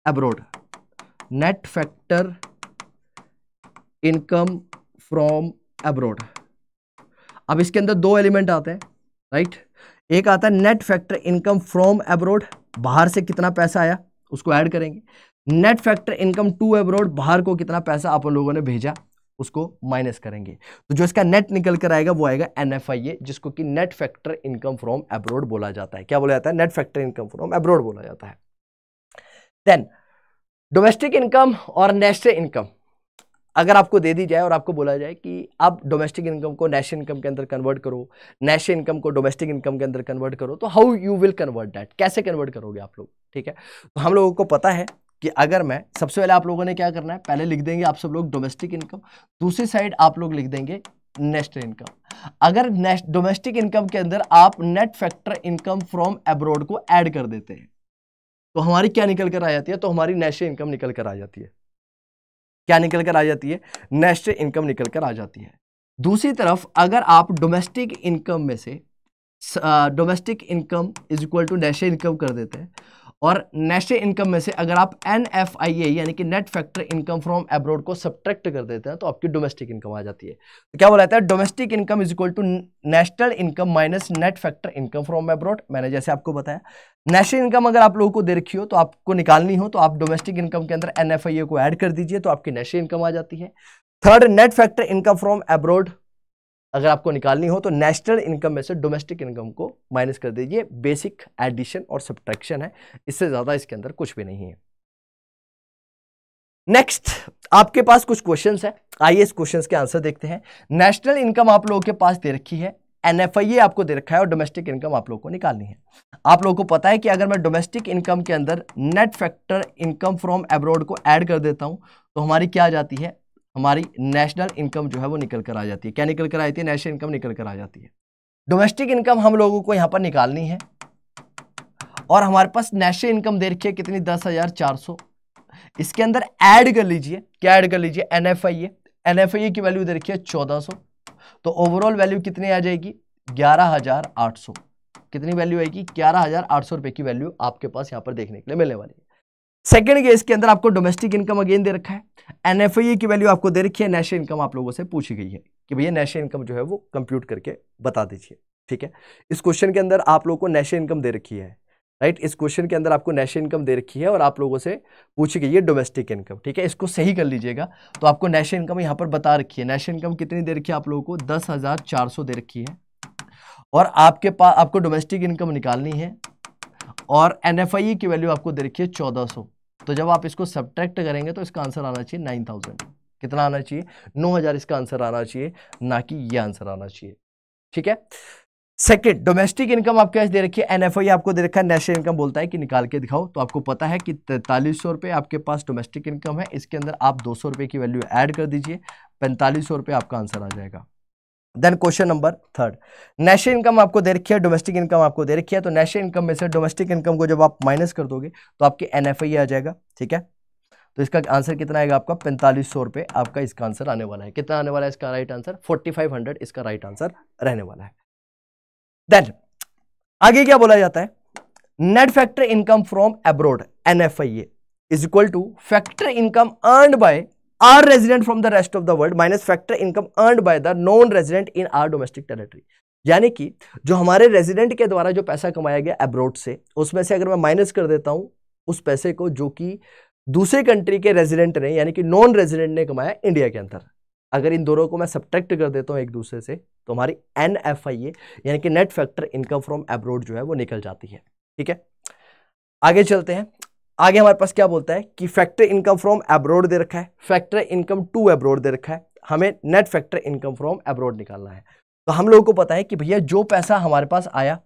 abroad, net factor income from abroad. अब इसके अंदर दो एलिमेंट आते हैं, राइट। एक आता है net factor income from abroad, बाहर से कितना पैसा आया उसको ऐड करेंगे। Net factor income to abroad, बाहर को कितना पैसा आप लोगों ने भेजा उसको माइनस करेंगे। तो जो इसका नेट निकल कर आएगा वो आएगा NFIA, जिसको कि net factor income from abroad बोला जाता है। क्या बोला जाता है, net factor income from abroad बोला जाता है। देन डोमेस्टिक इनकम और नेशनल इनकम अगर आपको दे दी जाए और आपको बोला जाए कि आप डोमेस्टिक इनकम को नेशनल इनकम के अंदर कन्वर्ट करो, नेशनल इनकम को डोमेस्टिक इनकम के अंदर कन्वर्ट करो, तो how you will convert that, कैसे कन्वर्ट करोगे आप लोग। ठीक है, तो हम लोगों को पता है कि अगर मैं सबसे पहले आप लोगों ने क्या करना है, पहले लिख देंगे आप सब लोग डोमेस्टिक इनकम, दूसरी साइड आप लोग लिख देंगे नेशनल इनकम। अगर डोमेस्टिक इनकम के अंदर आप net factor income from abroad को ऐड कर देते हैं तो हमारी क्या निकल कर आ जाती है, तो हमारी नेशनल इनकम निकल कर आ जाती है। क्या निकल कर आ जाती है, नेशनल इनकम निकल कर आ जाती है। दूसरी तरफ अगर आप डोमेस्टिक इनकम में से domestic income is equal to national income कर देते हैं और नेशनल इनकम में से अगर आप NFIA यानी कि net factor income from abroad को सब्ट्रैक्ट कर देते हैं तो आपकी डोमेस्टिक इनकम आ जाती है। तो क्या बोला जाता है, domestic income is equal to national income minus net factor income from abroad. मैंने जैसे आपको बताया, नेशनल इनकम अगर आप लोगों को दे रखी हो तो आपको निकालनी हो तो आप डोमेस्टिक इनकम के अंदर NFIA को ऐड कर दीजिए तो आपकी नेशनल इनकम आ जाती है। Third, net factor income from abroad अगर आपको निकालनी हो तो नेशनल इनकम में से डोमेस्टिक इनकम को माइनस कर दीजिए। बेसिक एडिशन और सब्ट्रैक्शन है, इससे ज्यादा इसके अंदर कुछ भी नहीं है। नेक्स्ट आपके पास कुछ क्वेश्चंस है, आइए इस क्वेश्चंस के आंसर देखते हैं। नेशनल इनकम आप लोगों के पास दे रखी है, NFIA आपको दे रखा है और डोमेस्टिक इनकम आप लोगों को निकालनी है। आप लोगों को पता है कि अगर मैं डोमेस्टिक इनकम के अंदर net factor income from abroad को ऐड कर देता हूं तो हमारी क्या आ जाती है, हमारी नेशनल इनकम जो है वो निकल कर आ जाती है। क्या निकल कर आती है, नेशनल इनकम निकल कर आ जाती है। डोमेस्टिक इनकम हम लोगों को यहां पर निकालनी है और हमारे पास नेशनल इनकम दे रखी है कितनी, 10,400। इसके अंदर ऐड कर लीजिए, क्या ऐड कर लीजिए, NFIA की वैल्यू दे रखी है 1400, तो ओवरऑल वैल्यू कितनी आ जाएगी, 11,800। कितनी वैल्यू आएगी, 11,800 रुपए की वैल्यू आपके पास यहां पर देखने के लिए मिलने वाली है। सेकंड केस के अंदर आपको डोमेस्टिक इनकम अगेन दे रखा है, NFIA की वैल्यू आपको दे रखी है, नेशनल इनकम आप लोगों से पूछी गई है कि भैया नेशनल इनकम जो है वो कंप्यूट करके बता दीजिए। ठीक है, इस क्वेश्चन के अंदर आप लोगों को नेशनल इनकम दे रखी है, राइट। इस क्वेश्चन के अंदर आपको नेशनल इनकम दे रखी है और आप लोगों से पूछी गई है डोमेस्टिक इनकम। ठीक है, इसको सही कर लीजिएगा। तो आपको नेशनल इनकम यहाँ पर बता रखी है, नेशनल इनकम कितनी दे रखी है आप लोगों को, 10,400 दे रखी है और आपके पास आपको डोमेस्टिक इनकम निकालनी है और NFIA की वैल्यू आपको दे रखी है 1400। तो जब आप इसको सब्ट्रैक्ट करेंगे तो इसका आंसर आना चाहिए 9000। कितना आना चाहिए, 9000 इसका आंसर आना चाहिए, ना कि ये आंसर आना चाहिए। ठीक है, सेकंड, डोमेस्टिक इनकम आपके पास दे रखी है, NFIA आपको दे रखा है, नेशनल इनकम बोलता है कि निकाल के दिखाओ। तो आपको पता है कि 4300 रुपये आपके पास डोमेस्टिक इनकम है, इसके अंदर आप 200 रुपये की वैल्यू ऐड कर दीजिए, 4500 रुपये आपका आंसर आ जाएगा। Then question number third, national income आपको दे रखी है, डोमेस्टिक इनकम आपको दे रखी है, तो नेशनल इनकम में से डोमेस्टिक इनकम को जब आप माइनस कर दोगे तो आपके NFIA आ जाएगा। ठीक है, तो इसका आंसर कितना आएगा आपका, 4500 रुपये आपका इसका आंसर आने वाला है। कितना आने वाला है इसका राइट आंसर, 4500 इसका राइट आंसर रहने वाला है। देन आगे क्या बोला जाता है, net factor income from abroad NFIA is equal to factor income earned by our resident from the rest of the world minus factor income earned by the non resident in our domestic territory. यानी कि जो हमारे resident के द्वारा जो पैसा कमाया गया अब्रॉड से, उसमें से अगर मैं माइनस कर देता हूं उस पैसे को जो कि दूसरे कंट्री के रेजिडेंट ने यानी कि नॉन रेजिडेंट ने कमाया इंडिया के अंदर, अगर इन दोनों को मैं सब्ट्रैक्ट कर देता हूं एक दूसरे से तो हमारी NFIA यानी कि net factor income from abroad जो है वो निकल जाती है। ठीक है, आगे चलते हैं। आगे हमारे पास क्या बोलता है कि फैक्टर इनकम फ्रॉम अब्रॉड दे रखा है, फैक्टर इनकम टू अब्रॉड दे रखा है, हमें net factor income from abroad निकालना है। तो हम लोगों को पता है कि भैया जो पैसा हमारे पास आया,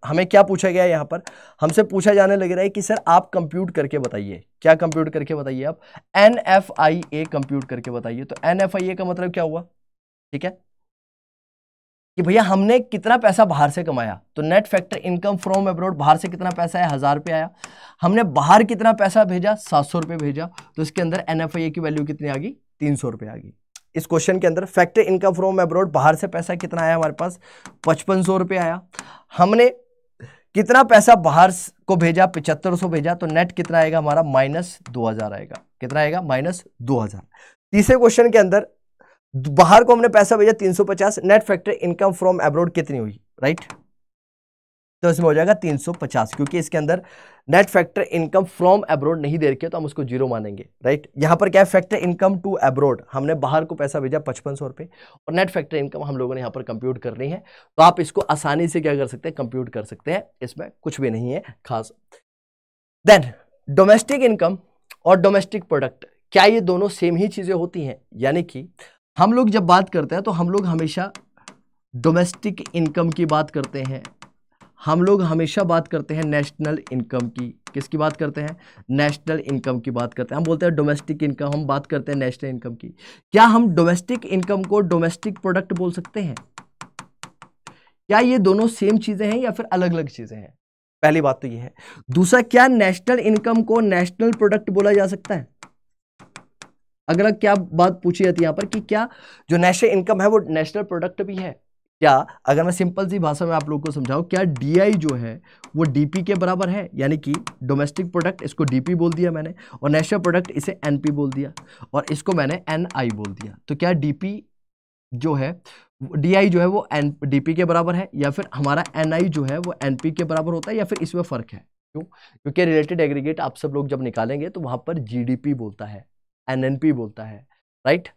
हमें क्या पूछा गया यहाँ पर, हमसे पूछा जाने लग रहा है कि सर आप कंप्यूट करके बताइए। क्या कंप्यूट करके बताइए आप, NFIA कंप्यूट करके बताइए। तो NFIA का मतलब क्या हुआ, ठीक है, कि भैया हमने कितना पैसा बाहर से कमाया। तो net factor income from abroad, बाहर से कितना पैसा आया, 1000 रुपये आया। हमने बाहर कितना पैसा भेजा, 700 रुपये भेजा। तो इसके अंदर NFIA की वैल्यू कितनी आ गई, 300 रुपये आ गई। इस क्वेश्चन के अंदर फैक्टर इनकम फ्रॉम अब्रॉड, बाहर से पैसा कितना आया हमारे पास, 5500 रुपये आया। हमने कितना पैसा बाहर को भेजा, 7500 भेजा। तो नेट कितना आएगा हमारा, -2000 आएगा। कितना आएगा, -2000। तीसरे क्वेश्चन के अंदर बाहर को हमने पैसा भेजा 350, net factor income from abroad कितनी हुई, राइट। तो इसमें हो जाएगा 350, क्योंकि इसके अंदर net factor income from abroad नहीं दे रखी है तो हम उसको जीरो मानेंगे, राइट। यहां पर क्या है, फैक्टर इनकम टू अब्रॉड, हमने बाहर को पैसा भेजा 5500 रुपये और नेट फैक्टर इनकम हम लोगों ने यहां पर कंप्यूट करनी है। तो आप इसको आसानी से क्या कर सकते हैं, कंप्यूट कर सकते हैं, इसमें कुछ भी नहीं है खास। देन डोमेस्टिक इनकम और डोमेस्टिक प्रोडक्ट, क्या ये दोनों सेम ही चीजें होती हैं? यानी कि हम लोग जब बात करते हैं तो हम लोग हमेशा डोमेस्टिक इनकम की बात करते हैं, हम लोग हमेशा बात करते हैं नेशनल इनकम की। किसकी बात करते हैं, नेशनल इनकम की बात करते हैं। हम बोलते हैं डोमेस्टिक इनकम, हम बात करते हैं नेशनल इनकम की। क्या हम डोमेस्टिक इनकम को डोमेस्टिक प्रोडक्ट बोल सकते हैं? क्या ये दोनों सेम चीजें हैं या फिर अलग अलग चीजें हैं? पहली बात तो ये है। दूसरा, क्या नेशनल इनकम को नेशनल प्रोडक्ट बोला जा सकता है? अगला क्या बात पूछी जाती है यहां पर कि क्या जो नेशनल इनकम है वो नेशनल प्रोडक्ट भी है? क्या अगर मैं सिंपल सी भाषा में आप लोगों को समझाऊं, क्या डीआई जो है वो डीपी के बराबर है, यानी कि डोमेस्टिक प्रोडक्ट, इसको डीपी बोल दिया मैंने, और नेशनल प्रोडक्ट इसे एनपी बोल दिया, और इसको मैंने एनआई बोल दिया। तो क्या डीपी जो है, डीआई जो है वो एन डीपी के बराबर है, या फिर हमारा एनआई जो है वो एनपी के बराबर होता है, या फिर इसमें फर्क है? क्यों? क्योंकि रिलेटेड एग्रीगेट आप सब लोग जब निकालेंगे तो वहां पर जीडीपी बोलता है, एनएनपी बोलता है, राइट,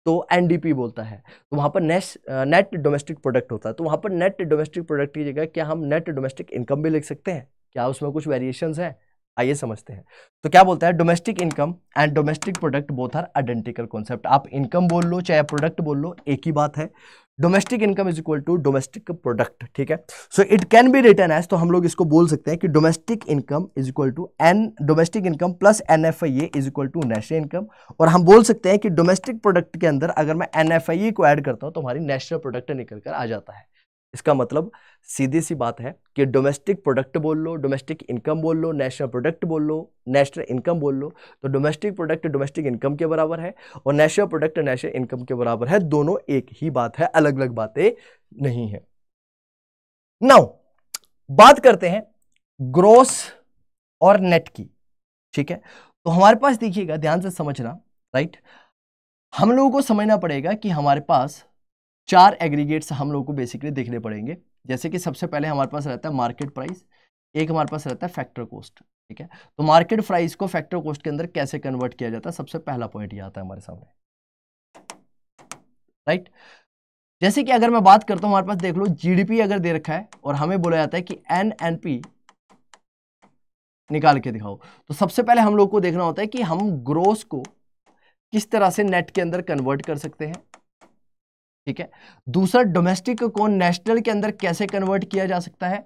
तो एनडीपी बोलता है, तो वहां पर नेट डोमेस्टिक प्रोडक्ट होता है। तो वहां पर नेट डोमेस्टिक प्रोडक्ट की जगह क्या हम नेट डोमेस्टिक इनकम भी लिख सकते हैं? क्या उसमें कुछ वेरिएशंस हैं? आइए समझते हैं। तो क्या बोलता है, domestic income and domestic product both are identical concept. आप इनकम बोल लो चाहे प्रोडक्ट बोल लो, एक ही बात है। Domestic income is equal to domestic product, ठीक है। So it can be written as, तो हम लोग इसको बोल सकते हैं कि domestic income is equal to domestic income plus NFIA is equal to national income. और हम बोल सकते हैं कि डोमेस्टिक प्रोडक्ट के अंदर अगर मैं एनएफआईए को ऐड करता हूं तो हमारी नेशनल प्रोडक्ट निकल कर आ जाता है। इसका मतलब सीधी सी बात है कि डोमेस्टिक प्रोडक्ट बोल लो, डोमेस्टिक इनकम बोल लो, नेशनल प्रोडक्ट बोल लो, नेशनल इनकम बोल लो, तो डोमेस्टिक प्रोडक्ट डोमेस्टिक इनकम के बराबर है और नेशनल प्रोडक्ट नेशनल इनकम के बराबर है। दोनों एक ही बात है, अलग अलग बातें नहीं है। नाउ बात करते हैं ग्रॉस और नेट की, ठीक है। तो हमारे पास देखिएगा, ध्यान से समझना, राइट, हम लोगों को समझना पड़ेगा कि हमारे पास 4 एग्रीगेट्स हम लोगों को बेसिकली देखने पड़ेंगे। जैसे कि सबसे पहले हमारे पास रहता है मार्केट प्राइस, एक हमारे पास रहता है फैक्टर कॉस्ट, ठीक है। तो मार्केट प्राइस को फैक्टर कॉस्ट के अंदर कैसे कन्वर्ट किया जाता है, सबसे पहला पॉइंट ये आता है हमारे सामने, राइट। जैसे कि अगर मैं बात करता हूं, हमारे पास देख लो जीडीपी अगर दे रखा है और हमें बोला जाता है कि एनएनपी निकाल के दिखाओ, तो सबसे पहले हम लोग को देखना होता है कि हम ग्रोस को किस तरह से नेट के अंदर कन्वर्ट कर सकते हैं, ठीक है। दूसरा, डोमेस्टिक को नेशनल के अंदर कैसे कन्वर्ट किया जा सकता है,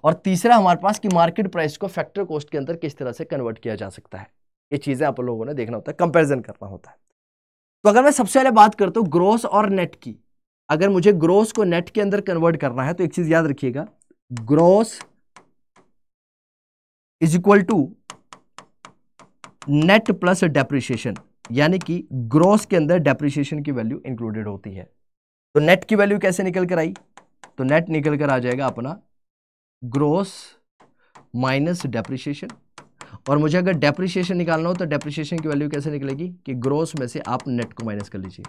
और तीसरा हमारे पास कि मार्केट प्राइस को फैक्टर कॉस्ट के अंदर किस तरह से कन्वर्ट किया जा सकता है। ये चीजें आप लोगों ने देखना होता है, कंपैरिजन करना होता है। तो अगर मैं सबसे पहले बात करता हूं ग्रोस और नेट की, अगर मुझे ग्रोस को नेट के अंदर कन्वर्ट करना है तो एक चीज याद रखिएगा, gross is equal to net plus depreciation, यानी कि ग्रोस के अंदर डेप्रिसिएशन की वैल्यू इंक्लूडेड होती है। तो नेट की वैल्यू कैसे निकल कर आई, तो नेट निकल कर आ जाएगा अपना ग्रोस माइनस डेप्रिसिएशन, और मुझे अगर डेप्रिसिएशन निकालना हो तो डेप्रिसिएशन की वैल्यू कैसे निकलेगी कि ग्रोस में से आप नेट को माइनस कर लीजिए।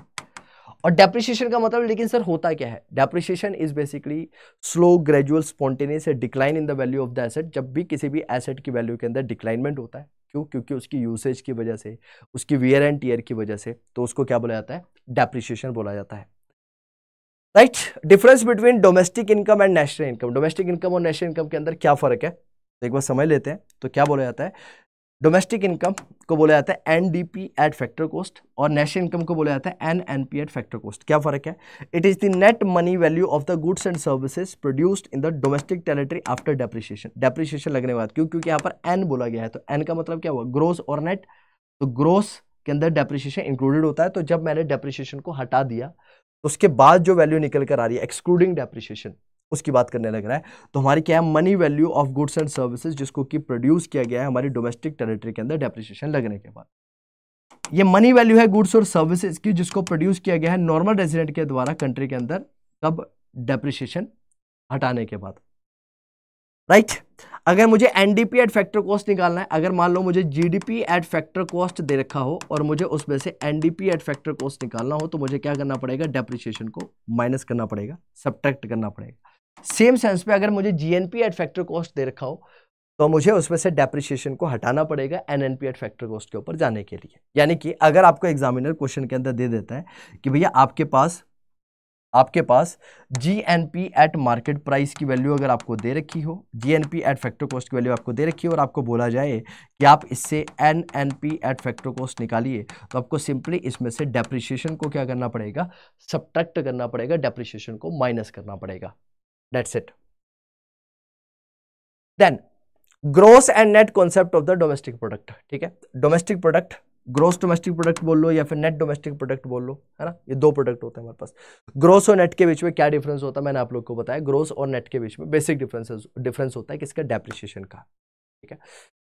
और डेप्रिसिएशन का मतलब, लेकिन सर होता क्या है, depreciation is basically slow gradual spontaneous decline in the value of the asset. जब भी किसी भी एसेट की वैल्यू के अंदर डिक्लाइनमेंट होता है, क्यों? क्योंकि उसकी यूसेज की वजह से, उसकी वियर एंड टीयर की वजह से, तो उसको क्या बोला जाता है, डेप्रिसिएशन बोला जाता है, right. Difference between domestic income and national income, domestic income और नेशनल इनकम के अंदर क्या फर्क है, तो एक बार समझ लेते हैं। तो क्या बोला जाता है, डोमेस्टिक इनकम को बोला जाता है एनडीपी एट फैक्टर कॉस्ट, और नेशनल इनकम को बोला जाता है एनएनपी एट फैक्टर कॉस्ट। क्या फर्क है, it is the net money value of the goods and services produced in the domestic territory after depreciation, depreciation लगने के बाद, क्यों? क्योंकि यहाँ पर एन बोला गया है, तो एन का मतलब क्या हुआ, ग्रोस और नेट। तो ग्रोस के अंदर डेप्रिसिएशन इंक्लूडेड होता है, तो जब मैंने डेप्रिसिएशन को हटा दिया तो उसके बाद जो वैल्यू निकल कर आ रही है एक्सक्लूडिंग डेप्रिसिएशन, उसकी बात करने लग रहा है। तो हमारी क्या है, money value of goods and services, जिसको कि प्रोड्यूस किया गया है हमारी डोमेस्टिक टेरिटरी के अंदर डेप्रिसिएशन लगने के बाद। ये मनी वैल्यू है गुड्स और सर्विसेज की, जिसको प्रोड्यूस किया गया है नॉर्मल रेजिडेंट के द्वारा कंट्री के अंदर, कब, डेप्रिसिएशन हटाने के बाद, राइट। अगर मुझे एनडीपी एट फैक्टर कॉस्ट निकालना है, अगर मान लो मुझे जीडीपी एट फैक्टर कॉस्ट दे रखा हो और मुझे उसमें से एनडीपी एट फैक्टर कॉस्ट निकालना हो, तो मुझे क्या करना पड़ेगा, डेप्रिसिएशन को माइनस करना पड़ेगा, सब्ट्रैक्ट करना पड़ेगा। सेम सेंस पे अगर मुझे जीएनपी एट फैक्टर कॉस्ट दे रखा हो तो मुझे उसमें से डेप्रिसिएशन को हटाना पड़ेगा एनएनपी एट फैक्टर कॉस्ट के ऊपर जाने के लिए। यानी कि अगर आपको एग्जामिनर क्वेश्चन के अंदर दे देता है कि भैया आपके पास जीएनपी एट मार्केट प्राइस की वैल्यू अगर आपको दे रखी हो, जीएनपी एट फैक्टर कॉस्ट की वैल्यू आपको दे रखी हो, और आपको बोला जाए कि आप इससे एनएनपी एट फैक्टर कॉस्ट निकालिए, तो आपको सिंपली इसमें से डेप्रिसिएशन को क्या करना पड़ेगा, सब्ट्रैक्ट करना पड़ेगा, डेप्रिसिएशन को माइनस करना पड़ेगा, that's it. Then gross and net concept of the domestic product, ठीक है। Domestic product, gross domestic product बोल लो या फिर नेट डोमेस्टिक प्रोडक्ट बोल लो, है ना, ये दो प्रोडक्ट होते हैं हमारे पास। ग्रोस और नेट के बीच में क्या डिफरेंस होता है, मैंने आप लोग को बताया। ग्रोस और नेट के बीच में बेसिक डिफरेंस होता है किसका, डेप्रिसिएशन का, ठीक है।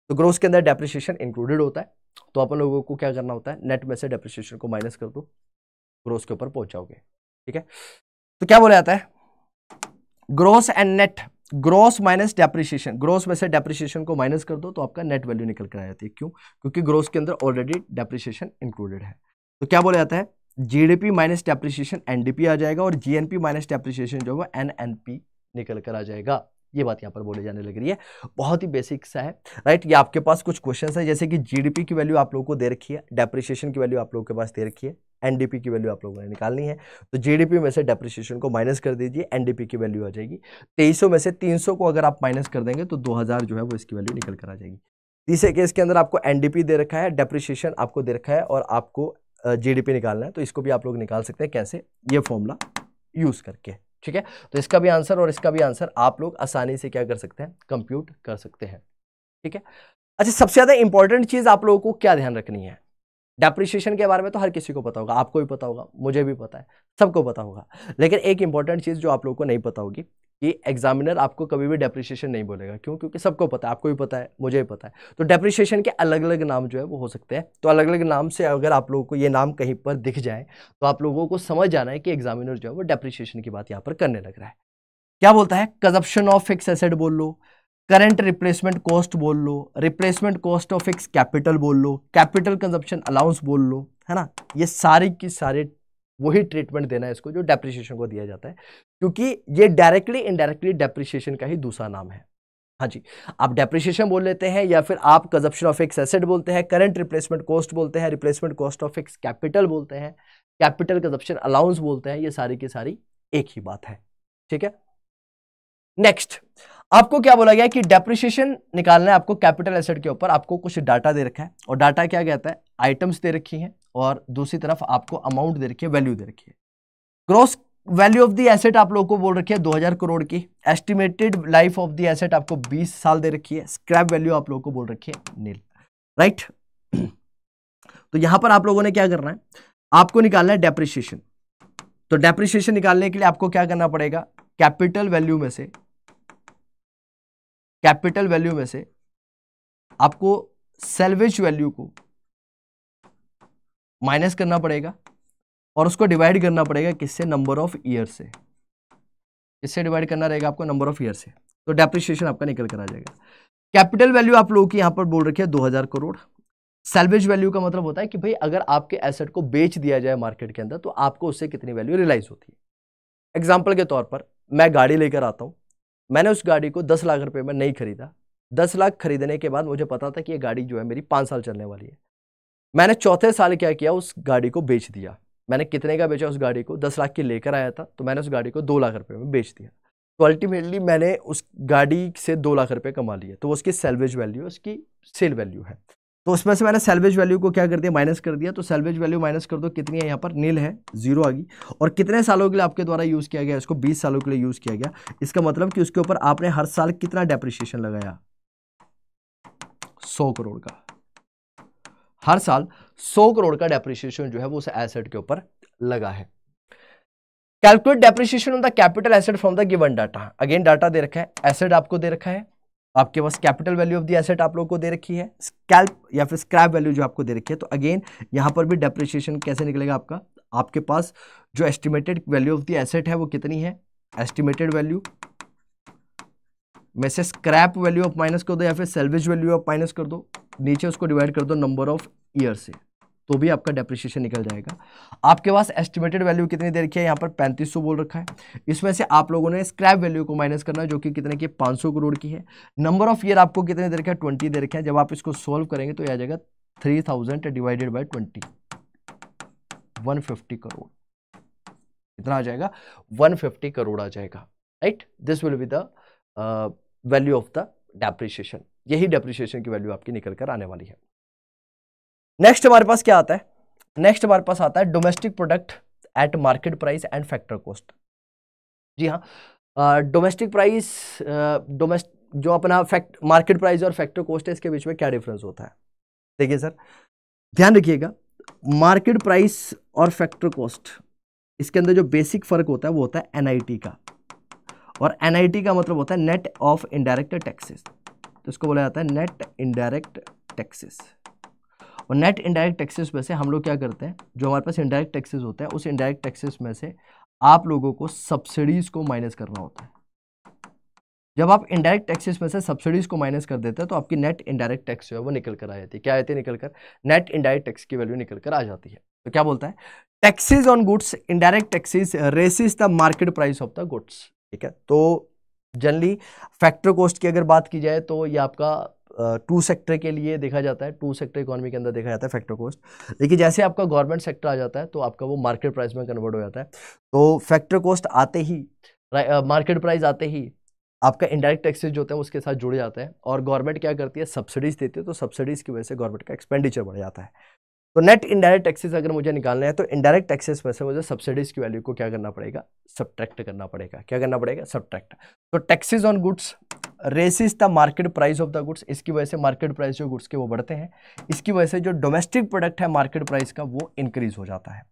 तो ग्रोस के अंदर डेप्रिसिएशन इंक्लूडेड होता है, तो अपन लोगों को क्या करना होता है, नेट में से डेप्रिसिएशन को माइनस कर दो, ग्रोस के ऊपर पहुंच जाओगे, ठीक है। तो क्या बोला जाता है, gross and net, gross minus depreciation, gross में से डेप्रिसिएशन को माइनस कर दो तो आपका नेट वैल्यू निकल कर आ जाती है। क्यों? क्योंकि ग्रोस के अंदर ऑलरेडी डेप्रिसिएशन इंक्लूडेड है। तो क्या बोला जाता है, जीडीपी माइनस डेप्रिसिएशन एनडीपी आ जाएगा और जीएनपी माइनस डेप्रिसिएशन जो है एनएनपी निकल कर आ जाएगा। ये बात यहाँ पर बोली जाने लग रही है, बहुत ही बेसिक सा है, राइट। ये आपके पास कुछ क्वेश्चन है, जैसे कि जीडीपी की वैल्यू आप लोगों को दे रखी है, डेप्रिसिएशन की वैल्यू आप लोगों के पास दे रखी है, एनडीपी की वैल्यू आप लोगों ने निकालनी है। तो जीडीपी में से डेप्रिसिएशन को माइनस कर दीजिए, एनडीपी की वैल्यू आ जाएगी। 2300 में से 300 को अगर आप माइनस कर देंगे तो 2000 जो है वो इसकी वैल्यू निकल कर आ जाएगी। तीसरे केस के अंदर आपको एनडीपी दे रखा है, डेप्रिसिएशन आपको दे रखा है और आपको जीडीपी निकालना है, तो इसको भी आप लोग निकाल सकते हैं। कैसे? ये फॉर्मूला यूज करके, ठीक है। तो इसका भी आंसर और इसका भी आंसर आप लोग आसानी से क्या कर सकते हैं, कंप्यूट कर सकते हैं, ठीक है। अच्छा, सबसे ज्यादा इंपॉर्टेंट चीज आप लोगों को क्या ध्यान रखनी है, डेप्रिसिएशन के बारे में तो हर किसी को पता होगा, आपको भी पता होगा, मुझे भी पता है, सबको पता होगा। लेकिन एक इंपॉर्टेंट चीज जो आप लोगों को नहीं पता होगी कि एग्जामिनर आपको कभी भी डेप्रिसिएशन नहीं बोलेगा। क्यों? क्योंकि सबको पता है, आपको भी पता है, मुझे भी पता है। तो डेप्रिसिएशन के अलग अलग नाम जो है वो हो सकते हैं। तो अलग अलग नाम से अगर आप लोगों को ये नाम कहीं पर दिख जाए तो आप लोगों को समझ जाना है कि एग्जामिनर जो है वो डेप्रिसिएशन की बात यहाँ पर करने लग रहा है। क्या बोलता है, कंजप्शन ऑफ फिक्स एसेट बोल लो, करंट रिप्लेसमेंट कॉस्ट बोल लो, replacement cost of fix capital बोल लो, कैपिटल कंजप्शन अलाउंस बोल लो, है ना। ये सारी की सारे वही ट्रीटमेंट देना है इसको जो डेप्रिसिएशन को दिया जाता है, क्योंकि ये डायरेक्टली इनडायरेक्टली डेप्रिसिएशन का ही दूसरा नाम है। हाँ जी, आप डेप्रिसिएशन बोल लेते हैं या फिर आप कंजप्शन ऑफ फिक्स एसेट बोलते हैं, करंट रिप्लेसमेंट कॉस्ट बोलते हैं, replacement cost of fix capital बोलते हैं, कैपिटल कंजप्शन अलाउंस बोलते हैं, ये सारी की सारी एक ही बात है, ठीक है। नेक्स्ट, आपको क्या बोला गया कि डेप्रिसिएशन निकालना है आपको कैपिटल एसेट के ऊपर। आपको कुछ डाटा दे रखा है और डाटा क्या कहता है, आइटम्स दे रखी हैं और दूसरी तरफ आपको अमाउंट दे रखी है, वैल्यू दे रखी है। Gross value of the asset आप लोगों को बोल रखी है 2000 करोड़ की। Estimated life of the asset आपको 20 साल दे रखी है। स्क्रैप वैल्यू आप लोगों को बोल रखी है नील, राइट। तो यहां पर आप लोगों ने क्या करना है, आपको निकालना है डेप्रिसिएशन। तो डेप्रिसिएशन निकालने के लिए आपको क्या करना पड़ेगा, कैपिटल वैल्यू में से आपको सैल्वेज वैल्यू को माइनस करना पड़ेगा और उसको डिवाइड करना पड़ेगा किससे, नंबर ऑफ ईयर से। इससे डिवाइड करना रहेगा आपको नंबर ऑफ ईयर से, तो डेप्रिसिएशन आपका निकल कर आ जाएगा। कैपिटल वैल्यू आप लोगों की यहां पर बोल रखी है 2000 करोड़। सैल्वेज वैल्यू का मतलब होता है कि भाई अगर आपके एसेट को बेच दिया जाए मार्केट के अंदर तो आपको उससे कितनी वैल्यू रियलाइज होती है। एग्जाम्पल के तौर पर मैं गाड़ी लेकर आता हूं, मैंने उस गाड़ी को 10 लाख रुपए में नहीं खरीदा। 10 लाख खरीदने के बाद मुझे पता था कि ये गाड़ी जो है मेरी 5 साल चलने वाली है। मैंने चौथे साल क्या किया, उस गाड़ी को बेच दिया। मैंने कितने का बेचा उस गाड़ी को, 10 लाख की लेकर आया था, तो मैंने उस गाड़ी को 2 लाख रुपए में बेच दिया। तो अल्टीमेटली मैंने उस गाड़ी से 2 लाख रुपए कमा लिए, तो उसकी सैल्वेज वैल्यू, उसकी सेल वैल्यू है। तो उसमें से मैंने सैल्वेज वैल्यू को क्या कर दिया, माइनस कर दिया। तो सैल्वेज वैल्यू माइनस कर दो, कितनी है यहाँ पर, नील है, 0 आ गई। और कितने सालों के लिए आपके द्वारा यूज किया गया, इसको 20 सालों के लिए यूज किया गया। इसका मतलब कि उसके ऊपर आपने हर साल कितना डेप्रिसिएशन लगाया, 100 करोड़ का। हर साल 100 करोड़ का डेप्रिसिएशन जो है वो उस एसेट के ऊपर लगा है। Calculate depreciation on the capital asset from the given data. Again data दे रखा है, एसेट आपको दे रखा है, आपके पास capital value of the asset आप लोगों को दे रखी है, स्कैल्प या फिर स्क्रैप वैल्यू जो आपको दे रखी है। तो अगेन यहां पर भी डेप्रिसिएशन कैसे निकलेगा आपका, आपके पास जो estimated value of the asset है वो कितनी है, एस्टिमेटेड वैल्यू में से स्क्रैप वैल्यू ऑफ माइनस कर दो या फिर सैल्वेज वैल्यू ऑफ माइनस कर दो, नीचे उसको डिवाइड कर दो नंबर ऑफ ईयर से, तो भी आपका डेप्रिसिएशन निकल जाएगा। आपके पास एस्टिमेटेड वैल्यू कितनी दे रखी है, यहाँ पर 3500 बोल रखा है। इसमें से आप लोगों ने स्क्रैप वैल्यू को माइनस करना है जो कि कितने की, 500 करोड़ की है। नंबर ऑफ ईयर आपको कितने दे रखे हैं, 20 दे रखे हैं। जब आप इसको सोल्व करेंगे तो यह आ जाएगा 3000 डिवाइडेड बाई 20, 150 करोड़। कितना आ जाएगा, 150 करोड़ आ जाएगा, right. This will be the value of the depreciation. यही डेप्रिसिएशन की वैल्यू आपकी निकल कर आने वाली है। नेक्स्ट हमारे पास क्या आता है, नेक्स्ट हमारे पास आता है domestic product at market price and factor cost. जी हाँ, डोमेस्टिक प्राइस, जो अपना मार्केट प्राइस और फैक्टर कॉस्ट है, इसके बीच में क्या डिफरेंस होता है। देखिए सर, ध्यान रखिएगा, मार्केट प्राइस और फैक्टर कॉस्ट, इसके अंदर जो बेसिक फर्क होता है वो होता है एनआईटी का। और एनआईटी का मतलब होता है नेट ऑफ इनडायरेक्ट टैक्सेस, तो इसको बोला जाता है नेट इनडायरेक्ट टैक्सेस। और नेट इनडायरेक्ट टैक्सेस में से हम लोग क्या करते हैं, जो हमारे पास इनडायरेक्ट टैक्सेस होते हैं उस इनडायरेक्ट टैक्सेस में से आप लोगों को सब्सिडीज को माइनस करना होता है। जब आप इनडायरेक्ट टैक्सेस में से सब्सिडीज को माइनस कर देते हैं तो आपकी नेट इनडायरेक्ट टैक्स जो है वो निकल कर आ जाती है। क्या आती है निकल कर? नेट इनडायरेक्ट टैक्स की वैल्यू निकल कर आ जाती है। तो क्या बोलता है? Taxes on goods, indirect taxes raises the market price of the goods. ठीक है, तो जनरली फैक्टर कॉस्ट की अगर बात की जाए तो ये आपका टू सेक्टर के लिए देखा जाता है, टू सेक्टर इकोनॉमी के अंदर देखा जाता है फैक्टर कॉस्ट। लेकिन जैसे आपका गवर्नमेंट सेक्टर आ जाता है तो आपका वो मार्केट प्राइस में कन्वर्ट हो जाता है। तो फैक्टर कॉस्ट आते ही, मार्केट प्राइस आते ही आपका इनडायरेक्ट टैक्सेस जो होते हैं उसके साथ जुड़ जाते हैं। और गवर्नमेंट क्या करती है? सब्सिडीज देती है। तो सब्सिडीज की वजह से गवर्नमेंट का एक्सपेंडिचर बढ़ जाता है। तो नेट इनडायरेक्ट टैक्सेस अगर मुझे निकालना है तो इनडायरेक्ट टैक्सेस में से मुझे सब्सिडीज की वैल्यू को क्या करना पड़ेगा? सब्ट्रैक्ट करना पड़ेगा। क्या करना पड़ेगा? सब्ट्रैक्ट। तो taxes on goods raises the market price of the goods, इसकी वजह से मार्केट प्राइस जो गुड्स के वो बढ़ते हैं। इसकी वजह से जो डोमेस्टिक प्रोडक्ट है मार्केट प्राइस का वो इंक्रीज हो जाता है।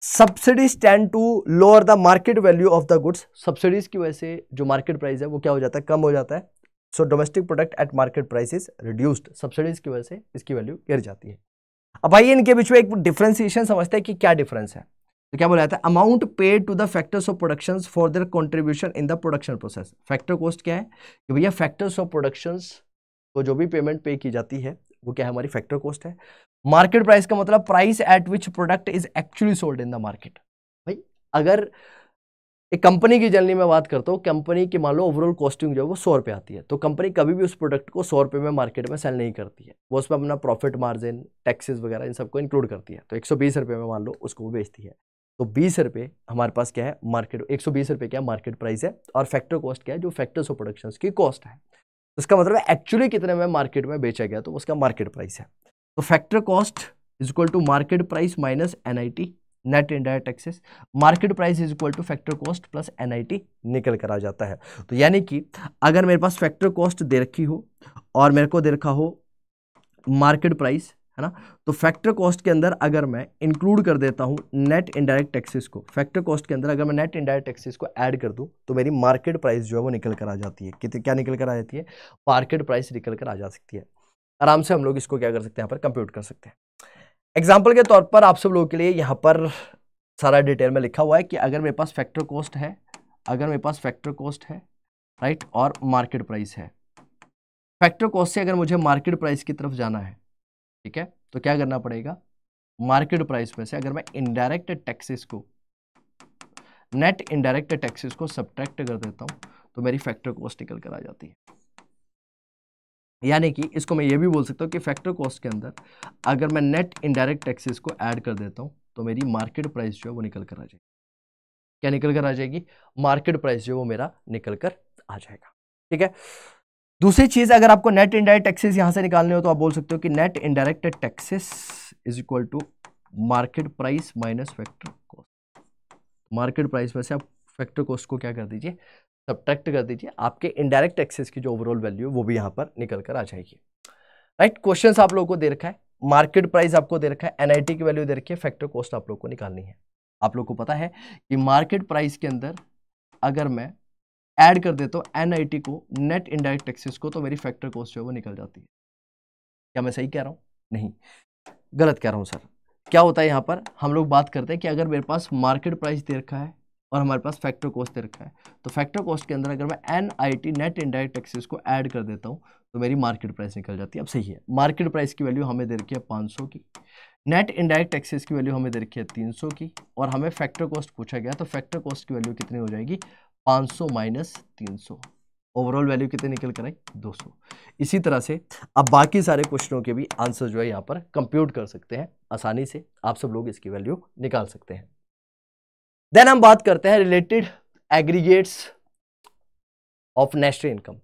Subsidies tend to lower the market value of the goods, subsidies की वजह से जो मार्केट प्राइस है वो क्या हो जाता है? कम हो जाता है। So domestic product at market price is reduced, subsidies की वजह से इसकी वैल्यू गिर जाती है। अब भाई इनके बीच में एक डिफरेंशिएशन समझते हैं कि क्या डिफरेंस है। तो क्या बोला जाता है? Amount paid to the factors of production for their contribution in the production process. Factor cost क्या है? कि भैया फैक्टर्स ऑफ प्रोडक्शन को जो भी पेमेंट पे की जाती है वो क्या है? हमारी फैक्टर कॉस्ट है। मार्केट प्राइस का मतलब price at which product is actually sold in the market. भाई अगर एक कंपनी की जनरली मैं बात करता हूँ, कंपनी की मान लो ओवरऑल कॉस्टिंग जो है वो 100 रुपये आती है, तो कंपनी कभी भी उस प्रोडक्ट को 100 रुपये में मार्केट में सेल नहीं करती है। वो उसमें अपना प्रॉफिट मार्जिन, टैक्सेस वगैरह इन सबको इंक्लूड करती है। तो 120 रुपये में मान लो उसको वो बेचती है। तो 20 रुपये हमारे पास क्या है? मार्केट 120 रुपये क्या मार्केट प्राइस है। और फैक्टर कॉस्ट क्या है? जो फैक्टर्स ऑफ प्रोडक्शन की कॉस्ट है। इसका मतलब एक्चुअली कितने में मार्केट में बेचा गया तो उसका मार्केट प्राइस है। तो factor cost is equal to market price minus NIT, net indirect taxes. Market price is equal to factor cost plus NIT निकल कर आ जाता है। तो यानी कि अगर मेरे पास फैक्टर कॉस्ट दे रखी हो और मेरे को दे रखा हो मार्केट प्राइस, है ना, तो फैक्टर कॉस्ट के अंदर अगर मैं इंक्लूड कर देता हूं नेट इनडायरेक्ट टैक्सेस को, फैक्टर कॉस्ट के अंदर अगर मैं नेट इनडायरेक्ट टैक्सेस को ऐड कर दूं तो मेरी मार्केट प्राइस जो है वो निकल कर आ जाती है। कितनी क्या निकल कर आ जाती है? मार्केट प्राइस निकल कर आ जा सकती है। आराम से हम लोग इसको क्या कर सकते हैं? यहाँ पर कंप्यूट कर सकते हैं। एग्जाम्पल के तौर पर आप सब लोगों के लिए यहाँ पर सारा डिटेल में लिखा हुआ है कि अगर मेरे पास फैक्टर कॉस्ट है, अगर मेरे पास फैक्टर कॉस्ट है राइट, और मार्केट प्राइस है। फैक्टर कॉस्ट से अगर मुझे मार्केट प्राइस की तरफ जाना है, ठीक है, तो क्या करना पड़ेगा? मार्केट प्राइस में से अगर मैं इनडायरेक्ट टैक्सेस को, नेट इनडायरेक्ट टैक्सेस को सब्ट्रैक्ट कर देता हूं तो मेरी फैक्टर कॉस्ट निकल कर आ जाती है। यानी कि इसको मैं ये भी बोल सकता हूँ कि फैक्टर कॉस्ट के अंदर अगर मैं नेट इनडायरेक्ट टैक्सेस को ऐड कर देता हूँ तो मेरी मार्केट प्राइस जो है वो निकल कर आ जाएगी। क्या निकल कर आ जाएगी? मार्केट प्राइस जो है वो मेरा निकल कर आ जाएगा। ठीक है, दूसरी चीज, अगर आपको नेट इनडायरेक्ट टैक्सेस यहां से निकालने हो तो आप बोल सकते हो कि net indirect taxes is equal to market price minus factor cost. Market price में से आप फैक्टर कॉस्ट को क्या कर दीजिए? सब्ट्रैक्ट कर दीजिए। आपके इनडायरेक्ट टैक्सेस की जो ओवरऑल वैल्यू है वो भी यहाँ पर निकल कर आ जाएगी। राइट, क्वेश्चन आप लोगों को दे रखा है, मार्केट प्राइस आपको दे रखा है, NIT की वैल्यू दे रखी है, फैक्टर कॉस्ट आप लोग को निकालनी है। आप लोग को पता है कि मार्केट प्राइस के अंदर अगर मैं ऐड कर देता हूँ NIT को, नेट इनडायरेक्ट टैक्सेस को, तो मेरी फैक्टर कॉस्ट जो है वो निकल जाती है। क्या मैं सही कह रहा हूँ? नहीं, गलत कह रहा हूँ सर। क्या होता है यहाँ पर? हम लोग बात करते हैं कि अगर मेरे पास मार्केट प्राइस दे रखा है और हमारे पास फैक्टर कॉस्ट दे रखा है, तो फैक्टर कॉस्ट के अंदर अगर मैं NIT नेट इनडायरेक्ट टैक्सेस को ऐड कर देता हूँ तो मेरी मार्केट प्राइस निकल जाती है। अब सही है, मार्केट प्राइस की वैल्यू हमें दे रखी है 500 की, नेट इनडायरेक्ट टैक्सेस की वैल्यू हमें दे रखी है 300 की, और हमें फैक्टर कॉस्ट पूछा गया, तो फैक्टर कॉस्ट की वैल्यू कितनी हो जाएगी? 500 माइनस 300। ओवरऑल वैल्यू कितनी निकल कर आई? 200। इसी तरह से आप बाकी सारे क्वेश्चनों के भी आंसर जो है यहाँ पर कंप्यूट कर सकते हैं आसानी से। आप सब लोग इसकी वैल्यू निकाल सकते हैं। देन हम बात करते हैं related aggregates of national income.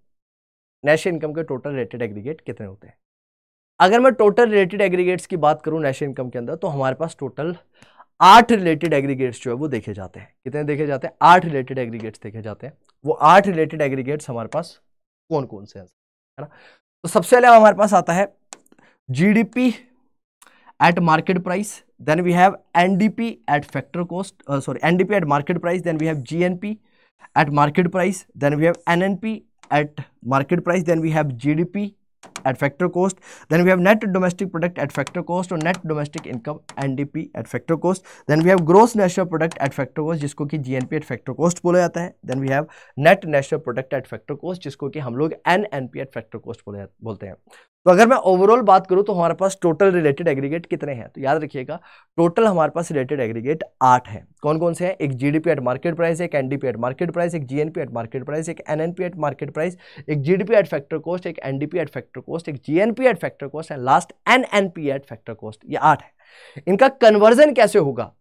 National income के टोटल रिलेटेड एग्रीगेट कितने होते हैं? अगर मैं टोटल रिलेटेड एग्रीगेट्स की बात करूं नेशनल इनकम के अंदर, तो हमारे पास टोटल 8 रिलेटेड एग्रीगेट्स जो है वो देखे जाते हैं। कितने देखे जाते हैं? 8 रिलेटेड एग्रीगेट्स देखे जाते हैं। वो 8 रिलेटेड एग्रीगेट्स हमारे पास कौन कौन से हैं, है ना? तो सबसे पहले हमारे पास आता है GDP at market price, then we have NDP at factor cost, NDP at market price, then we have GNP at market price, then we have NNP at market price, then we have GDP at factor cost. Then we have net domestic product at factor cost और net domestic income NDP at factor cost. Then we have gross national product at factor cost जिसको कि GNP at factor cost बोला जाता है. Then we have net national product at factor cost जिसको कि हम लोग NNP at factor cost बोलते हैं. तो अगर मैं ओवरऑल बात करूं तो हमारे पास टोटल रिलेटेड एग्रीगेट कितने हैं, तो याद रखिएगा टोटल हमारे पास रिलेटेड एग्रीगेट 8 हैं. कौन कौन से हैं? एक जीडीपी एट मार्केट प्राइस, एक एनडीपी एट मार्केट प्राइस, एक जीएनपी एट मार्केट प्राइस, एक एनएनपी एट मार्केट प्राइस, एक जीडीपी एट फैक्टर कॉस्ट, एक एनडीपी एट फैक्टर कॉस्ट, एक GNP eight factor cost and last NNP eight factor cost. ये 8 है. इनका conversion कैसे होगा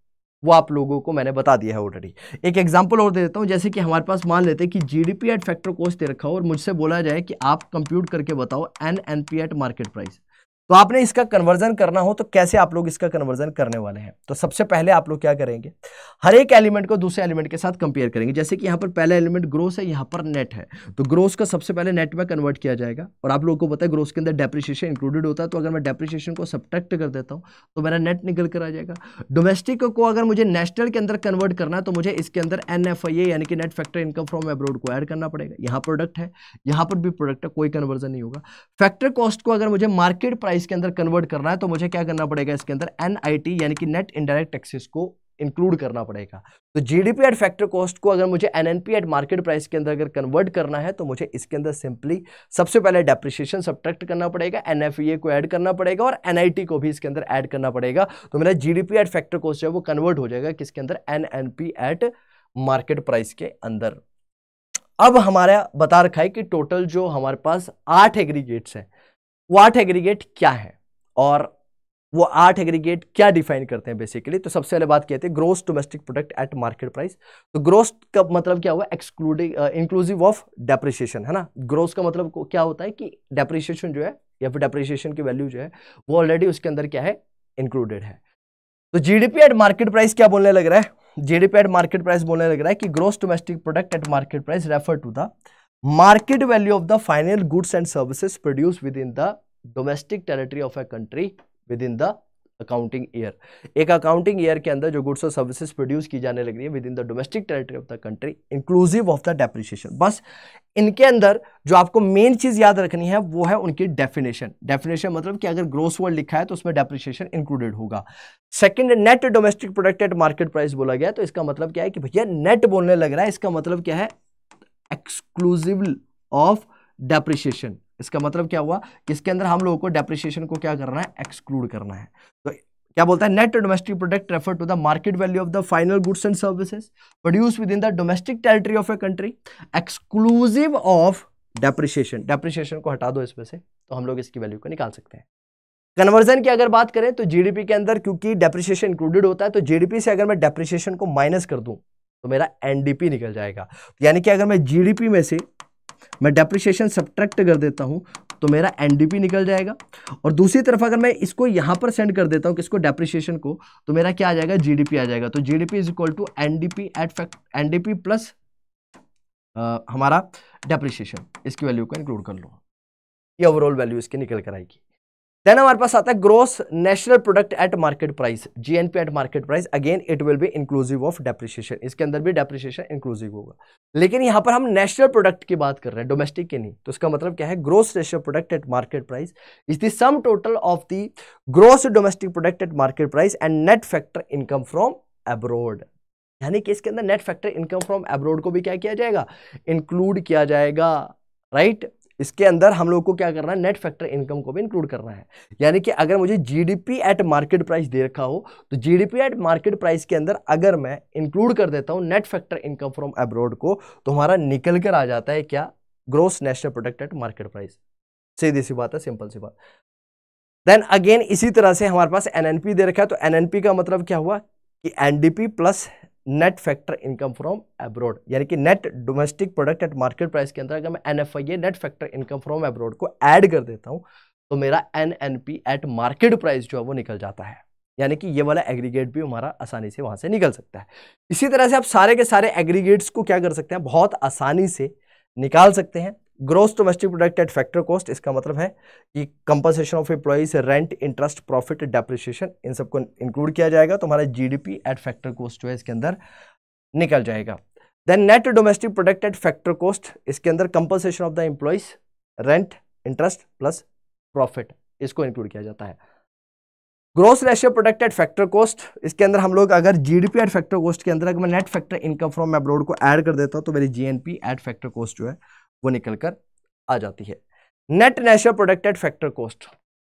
वो आप लोगों को मैंने बता दिया है ऑलरेडी. एक एग्जांपल और दे देता हूं. जैसे कि हमारे पास मान लेते हैं कि जीडीपी एट फैक्टर कॉस्ट दे रखा हो और मुझसे बोला जाए कि आप कंप्यूट करके बताओ एनएनपी एट मार्केट प्राइस. तो आपने इसका कन्वर्जन करना हो तो कैसे आप लोग इसका कन्वर्जन करने वाले हैं? तो सबसे पहले आप लोग क्या करेंगे, हर एक एलिमेंट को दूसरे एलिमेंट के साथ कंपेयर करेंगे. जैसे कि यहाँ पर पहला एलिमेंट ग्रोस है, यहाँ पर नेट है, तो ग्रोस का सबसे पहले नेट में कन्वर्ट किया जाएगा. और आप लोगों को पता है ग्रोस के अंदर डेप्रिसिएशन इंक्लूडेड होता है, तो अगर मैं डेप्रिसिएशन को सब्ट्रैक्ट कर देता हूँ तो मेरा नेट निकल कर आ जाएगा. डोमेस्टिक को अगर मुझे नेशनल के अंदर कन्वर्ट करना है तो मुझे इसके अंदर NFIA यानी कि net factor income from abroad को ऐड करना पड़ेगा. यहाँ प्रोडक्ट है, यहाँ पर भी प्रोडक्ट है, कोई कन्वर्जन नहीं होगा. फैक्टर कॉस्ट को अगर मुझे मार्केट प्राइस के अंदर कन्वर्ट करना है तो मुझे क्या करना पड़ेगा, इसके अंदर NIT यानी कि नेट इनडायरेक्ट टैक्सेस को इंक्लूड करना पड़ेगा. तो जीडीपी एट फैक्टर कॉस्ट को अगर मुझे एनएनपी एट मार्केट प्राइस के अंदर अगर कन्वर्ट करना है तो मुझे इसके अंदर सिंपली सबसे पहले डेप्रिसिएशन सब्ट्रैक्ट करना पड़ेगा, NFIA को ऐड करना पड़ेगा और NIT को भी इसके अंदर ऐड करना पड़ेगा. तो मेरा जीडीपी एट फैक्टर कॉस्ट जो है वो कन्वर्ट हो जाएगा किसके अंदर, NNP एट मार्केट प्राइस के अंदर. अब हमारा बता रखा है कि टोटल जो हमारे पास 8 एग्रीगेट्स हैं वो 8 एग्रीगेट क्या है और वो 8 एग्रीगेट क्या डिफाइन करते हैं बेसिकली. तो सबसे पहले बात कहते हैं gross domestic product at market price. तो ग्रोस का मतलब क्या हुआ, एक्सक्लूडिंग इंक्लूसिव ऑफ डेप्रिसिएशन, है ना. ग्रोस का मतलब क्या होता है कि डेप्रिसिएशन जो है या फिर डेप्रिसिएशन की वैल्यू जो है वो ऑलरेडी उसके अंदर क्या है, इंक्लूडेड है. तो जीडीपी एट मार्केट प्राइस क्या बोलने लग रहा है, जीडीपी एट मार्केट प्राइस बोलने लग रहा है कि gross domestic product at market price refer to the market value of the final goods and services produce within the domestic territory of a country within the accounting year. एक accounting year के अंदर जो goods और services produce की जाने लग रही है with in the domestic territory of the country inclusive of the depreciation. बस इनके अंदर जो आपको मेन चीज याद रखनी है वो है उनकी डेफिनेशन. डेफिनेशन मतलब कि अगर ग्रोस वर्ड लिखा है तो उसमें डेप्रिसिएशन इंक्लूडेड होगा. Second, net domestic product at market price बोला गया, तो इसका मतलब क्या है कि भैया नेट बोलने लग रहा है, इसका मतलब क्या है, एक्सक्लूसिव ऑफ डेप्रिसिएशन. इसका मतलब क्या हुआ कि इसके अंदर हम लोगों को डेप्रिसिएशन को क्या करना है, एक्सक्लूड करना है. तो क्या बोलता है, net domestic product refer to the market value of the final goods and services produce within the domestic territory of a country exclusive of depreciation. Depreciation को हटा दो इसमें से तो हम लोग इसकी वैल्यू को निकाल सकते हैं. कन्वर्जन की अगर बात करें तो जीडीपी के अंदर क्योंकि डेप्रिसिएशन इंक्लूडेड होता है तो जीडीपी से अगर मैं डेप्रिसिएशन को माइनस कर दूं तो मेरा एनडीपी निकल जाएगा. यानी कि अगर मैं जीडीपी में से मैं डेप्रिसिएशन सब्ट्रैक्ट कर देता हूं तो मेरा एनडीपी निकल जाएगा. और दूसरी तरफ अगर मैं इसको यहां पर सेंड कर देता हूं किसको, डेप्रिसिएशन को, तो मेरा क्या आ जाएगा, जीडीपी आ जाएगा. तो GDP is equal to NDP at fact, NDP plus हमारा डेप्रिसिएशन, इसकी वैल्यू को इंक्लूड कर लो, ये ओवरऑल वैल्यू इसकी निकल कर आएगी. देन हमारे पास आता है gross national product at market price, GNP at market price. Again it will be inclusive of depreciation, इसके अंदर भी डेप्रिसिएशन इंक्लूसिव होगा. लेकिन यहां पर हम नेशनल प्रोडक्ट की बात कर रहे हैं, डोमेस्टिक की नहीं. तो इसका मतलब क्या है, gross national product at market price is the sum total of the gross domestic product at market price and net factor income from abroad. यानी कि इसके अंदर net factor income from abroad को भी क्या किया जाएगा, इंक्लूड किया जाएगा, राइट. इसके अंदर हम लोग को क्या करना है, नेट फैक्टर इनकम को भी इंक्लूड करना है. यानी कि अगर मुझे जीडीपी एट मार्केट प्राइस दे रखा हो तो जीडीपी एट मार्केट प्राइस के अंदर अगर मैं इंक्लूड कर देता हूं net factor income from abroad को तो हमारा निकल कर आ जाता है क्या, gross national product at market price. सीधी सी बात है, सिंपल सी बात. देन अगेन इसी तरह से हमारे पास एनएनपी दे रखा है. तो एनएनपी का मतलब क्या हुआ कि NDP plus net factor income from abroad, यानी कि net domestic product at market price के अंदर अगर मैं NFIA net factor income from abroad को ऐड कर देता हूं तो मेरा एनएनपी एट मार्केट प्राइस जो है वो निकल जाता है. यानी कि ये वाला एग्रीगेट भी हमारा आसानी से वहां से निकल सकता है. इसी तरह से आप सारे के सारे एग्रीगेट्स को क्या कर सकते हैं, बहुत आसानी से निकाल सकते हैं. Gross domestic product at factor cost, इसका मतलब है कि compensation of employees, rent, interest, profit, depreciation, इन सबको इंक्लूड किया जाएगा तो हमारा जीडीपी एट फैक्टर कॉस्ट जो है इसके अंदर निकल जाएगा. Then net domestic product at factor cost, इसके अंदर compensation of the employees, rent, interest plus profit, इसको इंक्लूड किया जाता है। Gross national product at factor cost, इसके अंदर हम लोग अगर जीडीपी एट फैक्टर कॉस्ट के अंदर अगर मैं net factor income from abroad को ऐड कर देता हूं तो मेरी जीएनपी एट फैक्टर कॉस्ट जो है वो निकल कर आ जाती है। Net national product at factor cost,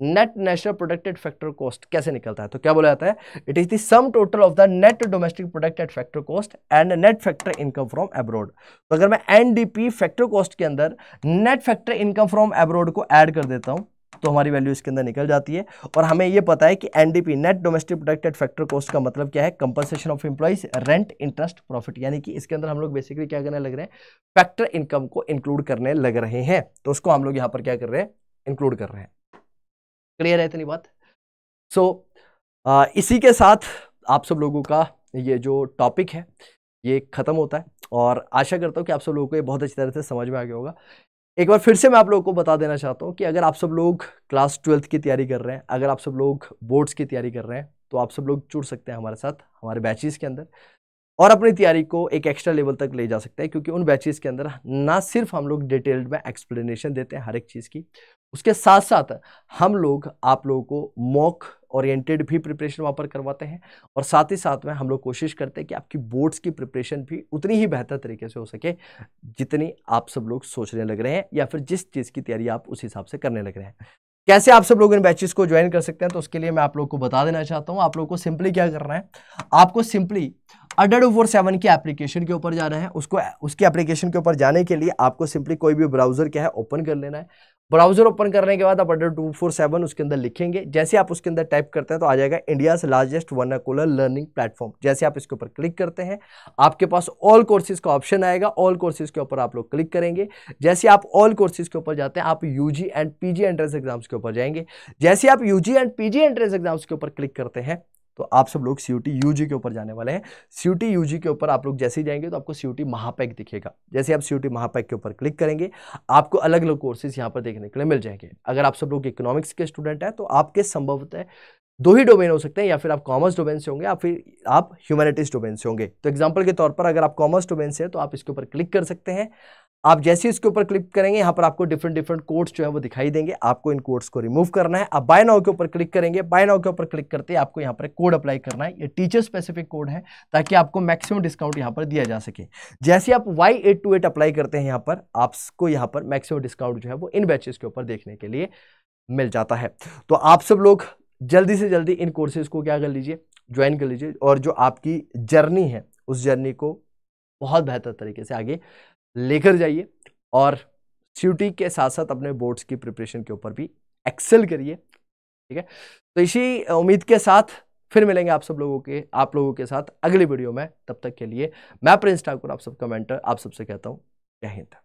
net national product at factor cost कैसे निकलता है, तो क्या बोला जाता है, it is the sum total of the net domestic product at factor cost and net factor income from abroad. तो अगर मैं एनडीपी फैक्टर कॉस्ट के अंदर net factor income from abroad को ऐड कर देता हूं तो हमारी वैल्यू इसके अंदर निकल जाती है। और हमें यह पता है कि NDP net domestic product at factor cost का मतलब क्या है, compensation of employees, rent, interest, profit, यानी कि इसके अंदर हम लोग बेसिकली क्या करने लग रहे हैं, फैक्टर इनकम को इंक्लूड करने लग रहे हैं। तो उसको हम लोग यहां पर क्या कर रहे हैं, इंक्लूड कर रहे हैं। क्लियर है इतनी बात? सो इसी के साथ आप सब लोगों का ये जो टॉपिक है ये खत्म होता है और आशा करता हूं कि आप सब लोगों को ये बहुत अच्छी तरह से समझ में आ गया होगा। एक बार फिर से मैं आप लोगों को बता देना चाहता हूं कि अगर आप सब लोग क्लास 12th की तैयारी कर रहे हैं, अगर आप सब लोग बोर्ड्स की तैयारी कर रहे हैं, तो आप सब लोग जुड़ सकते हैं हमारे साथ हमारे बैचेस के अंदर और अपनी तैयारी को एक एक्स्ट्रा लेवल तक ले जा सकते हैं, क्योंकि उन बैचेस के अंदर ना सिर्फ हम लोग डिटेल्ड में एक्सप्लेनेशन देते हैं हर एक चीज़ की, उसके साथ साथ हम लोग आप लोगों को मॉक ओरिएंटेड भी प्रिपरेशन वहाँ पर करवाते हैं और साथ ही साथ में हम लोग कोशिश करते हैं कि आपकी बोर्ड्स की प्रिपरेशन भी उतनी ही बेहतर तरीके से हो सके जितनी आप सब लोग सोचने लग रहे हैं या फिर जिस चीज़ की तैयारी आप उस हिसाब से करने लग रहे हैं। कैसे आप सब लोग इन बैचेस को ज्वाइन कर सकते हैं, तो उसके लिए मैं आप लोगों को बता देना चाहता हूं। आप लोगों को सिंपली क्या करना है, आपको सिंपली ADA247 की एप्लीकेशन के ऊपर जाना है। उसकी एप्लीकेशन के ऊपर जाने के लिए आपको सिंपली कोई भी ब्राउजर क्या है ओपन कर लेना है। ब्राउजर ओपन करने के बाद आप ADA247 उसके अंदर लिखेंगे। जैसे आप उसके अंदर टाइप करते हैं तो आ जाएगा India's largest vernacular learning platform. जैसे आप इसके ऊपर क्लिक करते हैं आपके पास ऑल कोर्सेज का ऑप्शन आएगा। ऑल कोर्सेज के ऊपर आप लोग क्लिक करेंगे। जैसे आप ऑल कोर्सेज के ऊपर जाते हैं आप UG and PG entrance exams के ऊपर जाएंगे। जैसे आप UG and PG entrance exams के ऊपर क्लिक करते हैं तो आप सब लोग सीयूटी यूजी के ऊपर जाने वाले हैं। सीयूटी यूजी के ऊपर आप लोग जैसे ही जाएंगे तो आपको सीयूटी महापैक दिखेगा। जैसे आप सीयूटी महापैक के ऊपर क्लिक करेंगे आपको अलग अलग कोर्सेज यहाँ पर देखने के लिए मिल जाएंगे। अगर आप सब लोग इकोनॉमिक्स के स्टूडेंट हैं तो आपके संभवतः दो ही डोमेन हो सकते हैं, या फिर आप कॉमर्स डोमेन से होंगे या फिर आप ह्यूमैनिटीज डोमेन से होंगे। तो एग्जांपल के तौर पर अगर आप कॉमर्स डोमेन से हैं तो आप इसके ऊपर क्लिक कर सकते हैं। आप जैसे इसके ऊपर क्लिक करेंगे यहाँ पर आपको डिफरेंट कोड्स जो है वो दिखाई देंगे। आपको इन कोड्स को रिमूव करना है। आप बाय नाउ के ऊपर क्लिक करेंगे। बाय नाउ के ऊपर क्लिक करते ही आपको यहाँ पर कोड अप्लाई करना है। ये टीचर स्पेसिफिक कोड है ताकि आपको मैक्सिमम डिस्काउंट यहाँ पर दिया जा सके। जैसे आप Y828 अप्लाई करते हैं यहाँ पर आपको यहाँ पर मैक्सिमम डिस्काउंट जो है वो इन बैचेस के ऊपर देखने के लिए मिल जाता है। तो आप सब लोग जल्दी से जल्दी इन कोर्सेज को क्या कर लीजिए, ज्वाइन कर लीजिए और जो आपकी जर्नी है उस जर्नी को बहुत बेहतर तरीके से आगे लेकर जाइए और सीयूटी के साथ साथ अपने बोर्ड्स की प्रिपरेशन के ऊपर भी एक्सेल करिए। ठीक है, तो इसी उम्मीद के साथ फिर मिलेंगे आप लोगों के साथ अगली वीडियो में। तब तक के लिए मैं प्रिंस ठाकुर, आप सबका मेंटर, आप सबसे कहता हूं जय हिंद।